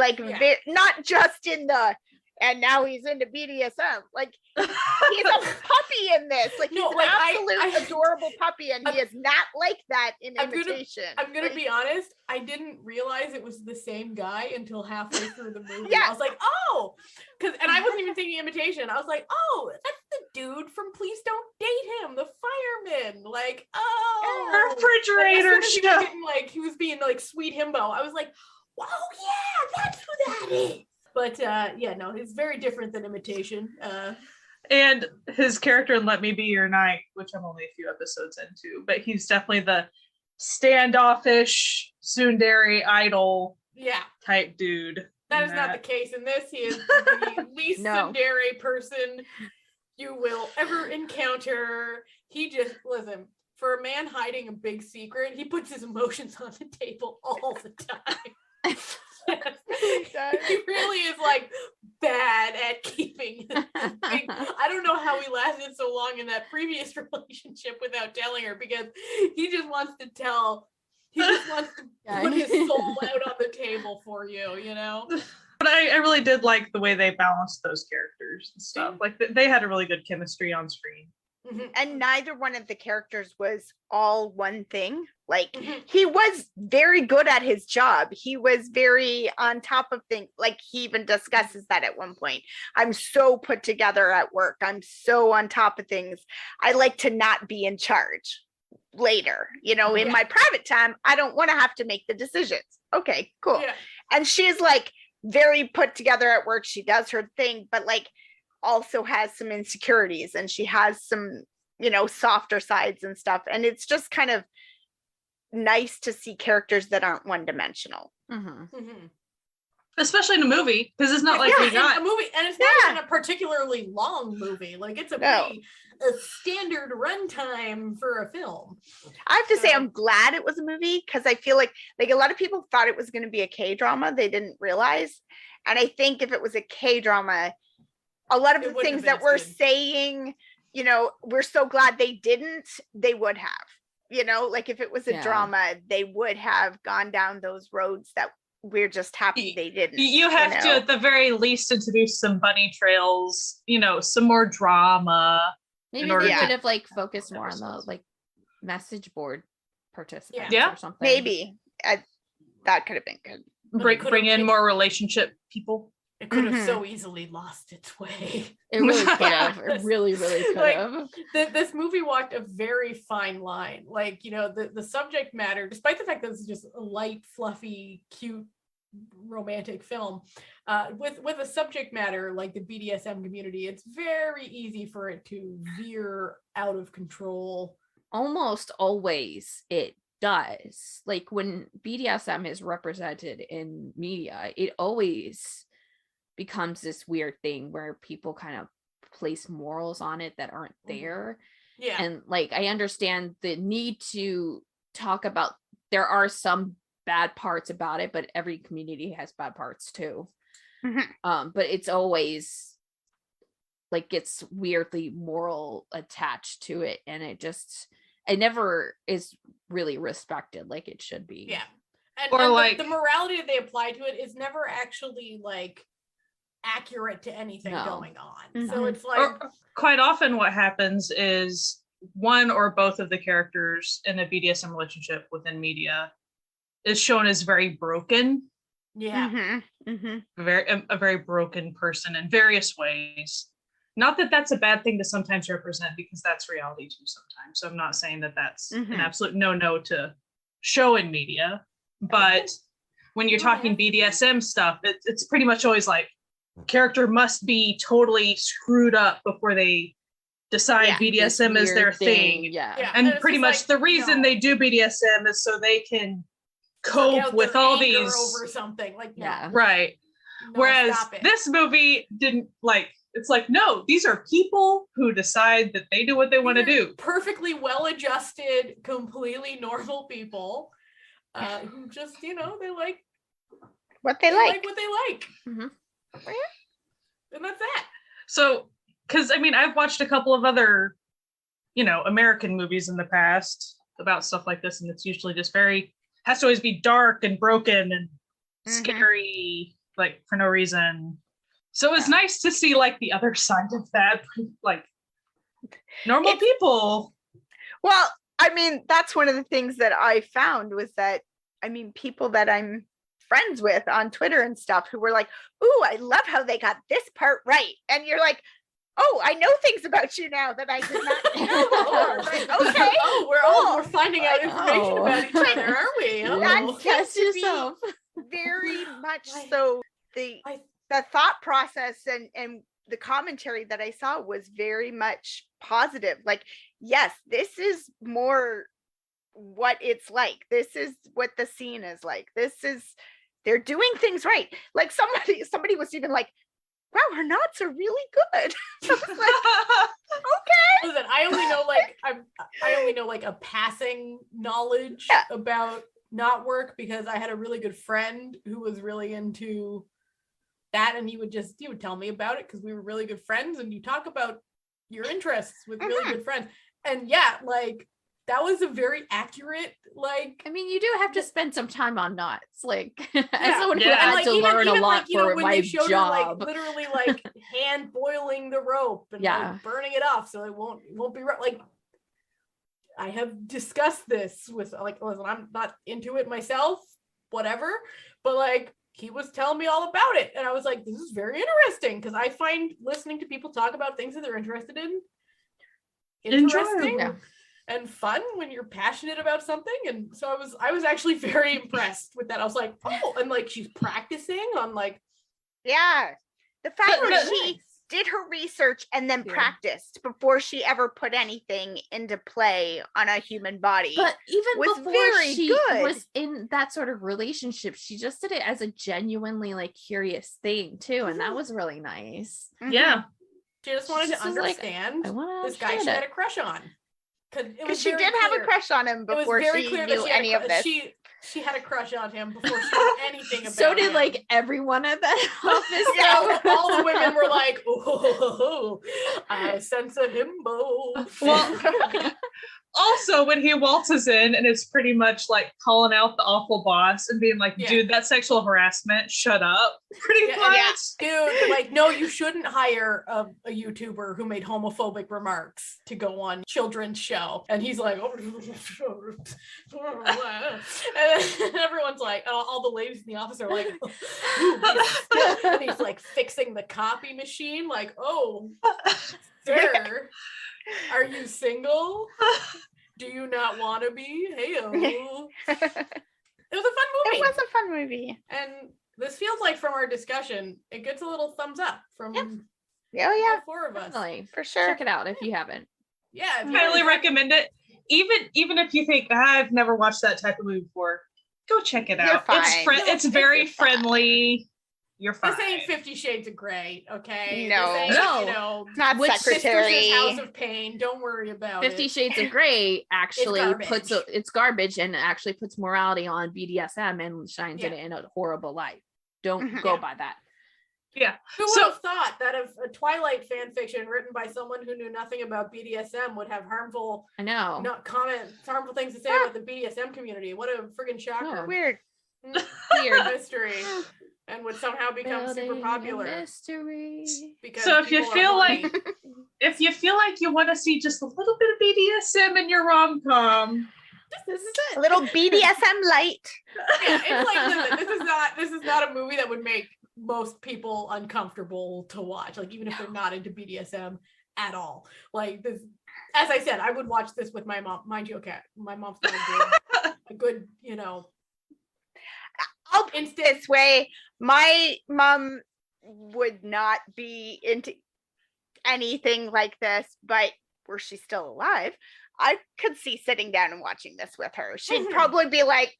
Not just in the and now he's into BDSM. Like, he's a puppy in this. Like, he's an absolute adorable puppy, and he is not like that in Imitation. I'm gonna be honest, I didn't realize it was the same guy until halfway through the movie. Yeah. I was like, oh, and I wasn't even thinking Imitation. I was like, oh, that's the dude from Please Don't Date Him, the fireman. Like, oh, refrigerator show. He was being like sweet himbo. I was like, oh yeah, that's who that is. But no, it's very different than Imitation. And his character in Let Me Be Your Knight, which I'm only a few episodes into, but he's definitely the standoffish tsundere idol type dude. That is not the case in this. He is the least tsundere person you will ever encounter. He just, listen, for a man hiding a big secret, he puts his emotions on the table all the time. He really is like bad at keeping I don't know how he lasted so long in that previous relationship without telling her, because he just wants to put his soul out on the table for you, you know. But I really did like the way they balanced those characters and stuff. Like they had a really good chemistry on screen. And neither one of the characters was all one thing. Like, he was very good at his job. He was very on top of things. Like, he even discusses that at one point. I'm so put together at work. I'm so on top of things. I like to not be in charge later. You know, in my private time, I don't want to have to make the decisions. Okay, cool. Yeah. And she's like very put together at work. She does her thing, but like also has some insecurities, and she has some, you know, softer sides and stuff. And it's just kind of nice to see characters that aren't one-dimensional. Especially in a movie, because it's not like we got a movie, and it's not even a particularly long movie. Like, it's a standard runtime for a film. I have to say, I'm glad it was a movie, because I feel like a lot of people thought it was going to be a K-drama. They didn't realize. And I think if it was a K-drama, a lot of the things that we're saying, you know, we're so glad they would have, you know, like if it was a drama, they would have gone down those roads that we're just happy they didn't. You have to, at the very least, introduce some bunny trails, you know, some more drama. Maybe they could have like focused more on the like message board participants or something. Maybe that could have been good. Bring in more relationship people. It could have so easily lost its way. It really could have. It really, really could have. This movie walked a very fine line. Like, you know, the subject matter, despite the fact that this is just a light, fluffy, cute, romantic film, with a subject matter like the BDSM community, it's very easy for it to veer out of control. Almost always it does. Like, when BDSM is represented in media, it always becomes this weird thing where people kind of place morals on it that aren't there. And like, I understand the need to talk about, there are some bad parts about it, but every community has bad parts too. But it's always like gets weirdly moral attached to it, and it never is really respected like it should be. And like the morality that they apply to it is never actually like accurate to anything going on. So it's like, quite often what happens is one or both of the characters in a BDSM relationship within media is shown as very broken. A very broken person in various ways. Not that that's a bad thing to sometimes represent, because that's reality too sometimes. So I'm not saying that that's an absolute no to show in media, but when you're talking BDSM stuff, it's pretty much always like, character must be totally screwed up before they decide BDSM is their thing. And pretty much like, the reason they do BDSM is so they can cope with all these over something like right. No, whereas this movie didn't like, it's like, no, these are people who decide that they do what they want to do. Perfectly well-adjusted, completely normal people who just, you know, they like what they like. What they like. And that's that. So, because I mean, I've watched a couple of other, you know, American movies in the past about stuff like this, and it's usually just has to always be dark and broken and scary, like for no reason. So it's nice to see like the other side of that, like normal people. Well, I mean, that's one of the things that I found was that, I mean, people that I'm friends with on Twitter and stuff who were like, "Ooh, I love how they got this part right." And you're like, "Oh, I know things about you now that I did not know before." Like, okay. Oh, we're finding out information about each other, are we? That Test seems to yourself. be very much so the thought process and the commentary that I saw was very much positive. Like, yes, this is more what it's like. This is what the scene is like. They're doing things right. Like somebody was even like, "Wow, her knots are really good." I was like, okay. Listen, I only know like a passing knowledge about knot work because I had a really good friend who was really into that, and he would tell me about it because we were really good friends, and you talk about your interests with really good friends. And yeah, like that was a very accurate, like, I mean, you do have to spend some time on knots, like as someone who And, had like, to learn a lot for when my they showed job. her, like, literally like hand boiling the rope and like burning it off so it won't be like, I have discussed this with, like, listen, I'm not into it myself, whatever, but like he was telling me all about it, and I was like, this is very interesting, because I find listening to people talk about things that they're interested in interesting and fun when you're passionate about something. And so I was actually very impressed with that. I was like, oh, and like she's practicing on like, the fact that she did her research and then practiced before she ever put anything into play on a human body. But even was before very she good. was in that sort of relationship, she just did it as a genuinely like curious thing too, and that was really nice. Yeah, she just wanted to understand this guy she had a crush on, because she did have a crush on him before she knew any of this. She had a crush on him before she knew anything about So did him. like everyone at that office. All the women were like, "Oh, I sense a himbo." Well, also when he waltzes in and it's pretty much like calling out the awful boss and being like, "Dude, that's sexual harassment. Shut up." Pretty much. Dude, like, no, you shouldn't hire a YouTuber who made homophobic remarks to go on children's show. And he's like, oh. And everyone's like, all the ladies in the office are like, and he's like fixing the copy machine, like, "Oh, sir, are you single? Do you not want to be? Hey-o." It was a fun movie. It was a fun movie. And this feels like, from our discussion, it gets a little thumbs up from all four of us. Definitely. For sure. Check it out if you haven't. Yeah, I highly recommend it. Even if you think, I've never watched that type of movie before, go check it out. It's very friendly. You're fine. This ain't 50 Shades of Grey, okay? No. This ain't, not Secretary. Sisters' House of Pain. Don't worry about 50 it. Shades of Grey actually garbage. it's garbage and actually puts morality on BDSM and shines it in a horrible light. Don't go by that. Yeah. Who would have thought that a Twilight fan fiction written by someone who knew nothing about BDSM would have harmful things to say about the BDSM community? What a friggin' shocker. Weird. Weird mystery. And would somehow become super popular. Mystery. So if you feel like you want to see just a little bit of BDSM in your rom-com, this is it. A little BDSM light. Yeah, it's like, listen, this is not a movie that would make most people uncomfortable to watch, like, even if they're not into BDSM at all. Like, this, as I said, I would watch this with my mom. Mind you, okay, my mom's not a good, I'll put it this way, my mom would not be into anything like this, but were she still alive, I could see sitting down and watching this with her. She'd probably be like,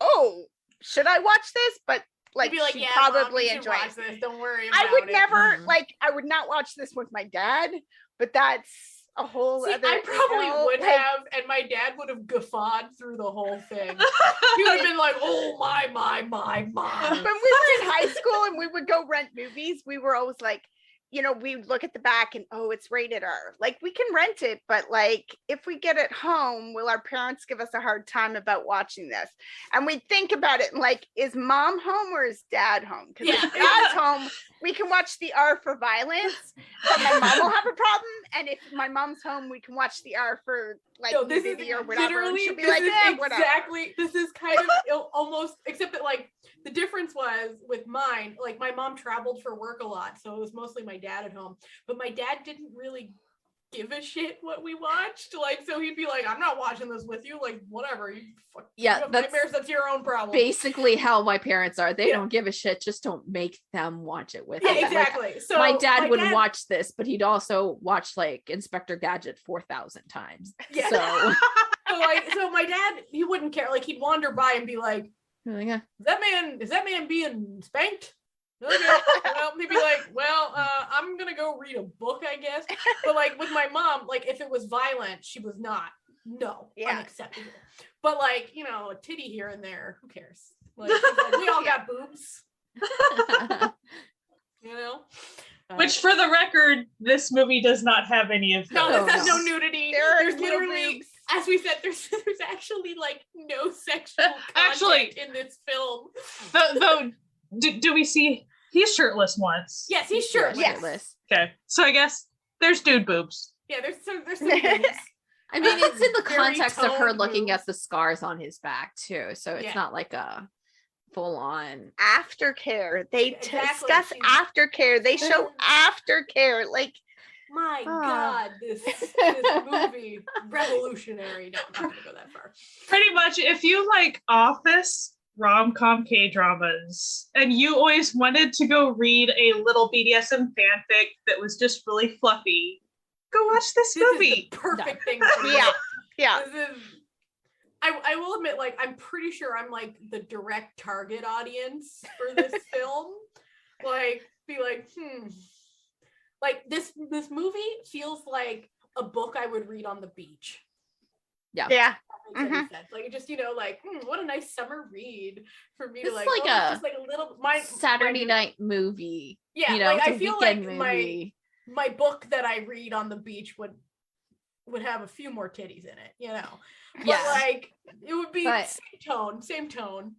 "Oh, should I watch this?" But like, be like, she'd "Yeah, probably Mom, you enjoy watch it. This. Don't worry about I would it." never I would not watch this with my dad, but that's a whole other. I probably would have, and my dad would have guffawed through the whole thing. He would have been like, "Oh my." When we were in high school and we would go rent movies, we were always like, we look at the back and, oh, it's rated R. Like, we can rent it, but like, if we get it home, will our parents give us a hard time about watching this? And we think about it and like, is mom home or is dad home? Because if dad's home, we can watch the R for violence, but my mom will have a problem. And if my mom's home, we can watch the R for like nudity or whatever. And she'll be like, whatever. Exactly. This is kind of almost, except that like the difference was with mine, like my mom traveled for work a lot, so it was mostly my dad at home. But my dad didn't really give a shit what we watched. Like, so he'd be like, I'm not watching this with you. Like, whatever. You have nightmares, that's your own problem. Basically how my parents are. They don't give a shit. Just don't make them watch it with me. Exactly. Like, so my dad would watch this, but he'd also watch like Inspector Gadget 4,000 times. Yeah. So my dad, he wouldn't care. Like, he'd wander by and be like, is that man being spanked? Okay. Well, he'd be like, I'm gonna go read a book, I guess. But like with my mom, like if it was violent, she was not. Unacceptable. But like, a titty here and there, who cares? Like, we all got boobs. Which, for the record, this movie does not have any of those. No, this has no nudity. There's literally boobs. As we said, there's actually like no sexual content in this film. Though, do we see he's shirtless once? Yes, he's shirtless. Yes. Okay, so I guess there's dude boobs. Yeah, there's some boobs. I mean, it's in the context of her looking at the scars on his back too, so it's not like a full-on aftercare. They discuss aftercare. They show aftercare. Like, my God, this movie, revolutionary. No, I'm not gonna go that far. Pretty much, if you like Office, rom-com K-dramas, and you always wanted to go read a little BDSM fanfic that was just really fluffy, go watch this movie. Is the perfect thing for me. Yeah. I will admit, like, I'm pretty sure I'm like the direct target audience for this film. Like, be like, like this movie feels like a book I would read on the beach. Yeah. Like, just, like, what a nice summer read for me it's to like, like just like a little Saturday night movie. Yeah, like I feel like my book that I read on the beach would have a few more titties in it, But like it would be same tone.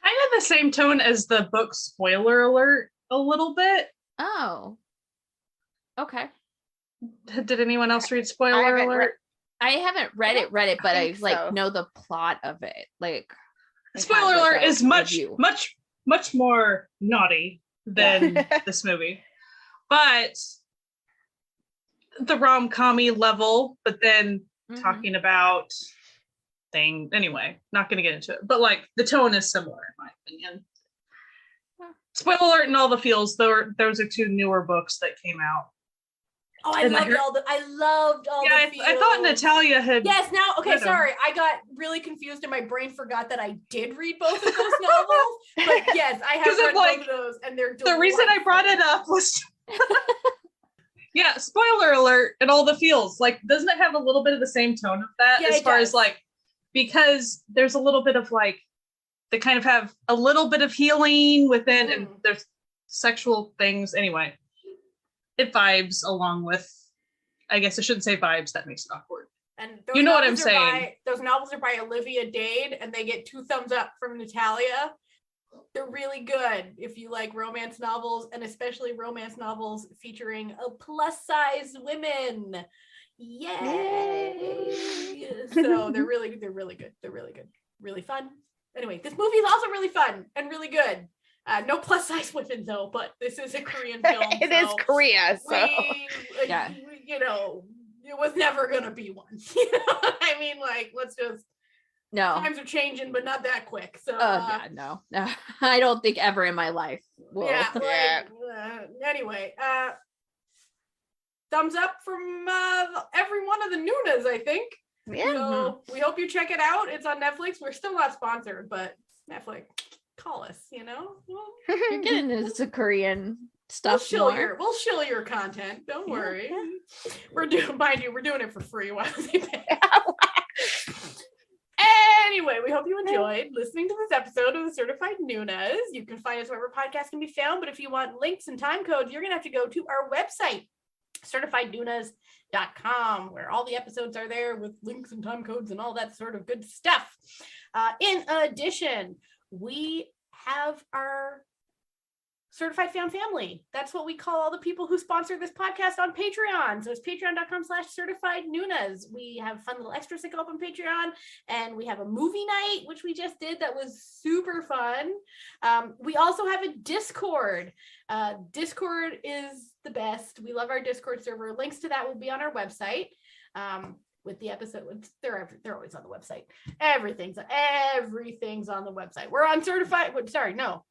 I had the same tone as the book, spoiler alert, a little bit. Oh. Okay. Did anyone else read spoiler alert? I haven't read it, but I like know the plot of it. Like, spoiler alert is much more naughty than this movie, but the rom-com-y level. But then talking about thing anyway. Not going to get into it, but like the tone is similar in my opinion. Spoiler alert and all the feels. Those are two newer books that came out. Oh, I loved all the feels. I thought Natalia had. Yes, now, okay, sorry. I got really confused and my brain forgot that I did read both of those novels. But yes, I have read both of those and they're delightful. The reason I brought it up was. Yeah, spoiler alert and all the feels. Like, doesn't it have a little bit of the same tone of that? As far as like, because there's a little bit of like, they kind of have a little bit of healing within and there's sexual things. Anyway. It vibes along with, I guess I shouldn't say vibes, that makes it awkward. And you know what I'm saying. Those novels are by Olivia Dade and they get 2 thumbs up from Natalia. They're really good if you like romance novels, and especially romance novels featuring a plus size women. Yay! So they're really good. They're really good. Really fun. Anyway, this movie is also really fun and really good. No plus size women though, but this is a Korean film. It is Korea, so it was never gonna be one. You know what I mean? Like, let's just times are changing, but not that quick. So no, I don't think ever in my life. Anyway, thumbs up from every one of the Noonas, I think. Yeah. So we hope you check it out. It's on Netflix. We're still not sponsored, but Netflix, call us, You're getting into Korean stuff. We'll shill your content. Don't worry. We're doing it for free while they pay. Anyway, we hope you enjoyed listening to this episode of the Certified Noonas. You can find us wherever podcasts can be found, but if you want links and time codes, you're going to have to go to our website, certifiednoonas.com, where all the episodes are there with links and time codes and all that sort of good stuff. In addition, we have our Certified Found Family. That's what we call all the people who sponsor this podcast on Patreon. So it's patreon.com/certifiednoonas. We have fun little extras that go up on Patreon, and we have a movie night, which we just did. That was super fun. We also have a Discord. Discord is the best. We love our Discord server. Links to that will be on our website. With the episode, they're always on the website. Everything's on the website. We're on certified. Sorry, no.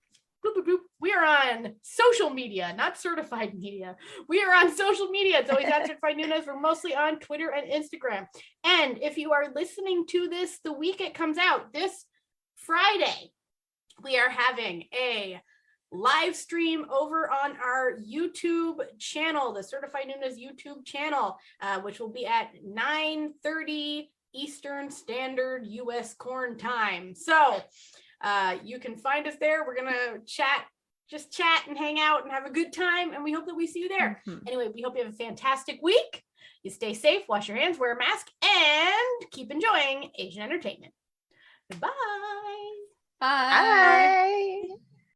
We are on social media, not certified media. We are on social media. It's always at Certified Noonas. We're mostly on Twitter and Instagram. And if you are listening to this the week it comes out, this Friday, we are having a live stream over on our YouTube channel, the Certified Noonas YouTube channel, which will be at 9:30 Eastern Standard US Corn Time. So you can find us there. We're gonna chat and hang out and have a good time, and we hope that we see you there. Anyway, we hope you have a fantastic week. You stay safe, wash your hands, wear a mask, and keep enjoying Asian entertainment. Goodbye. Bye. Bye.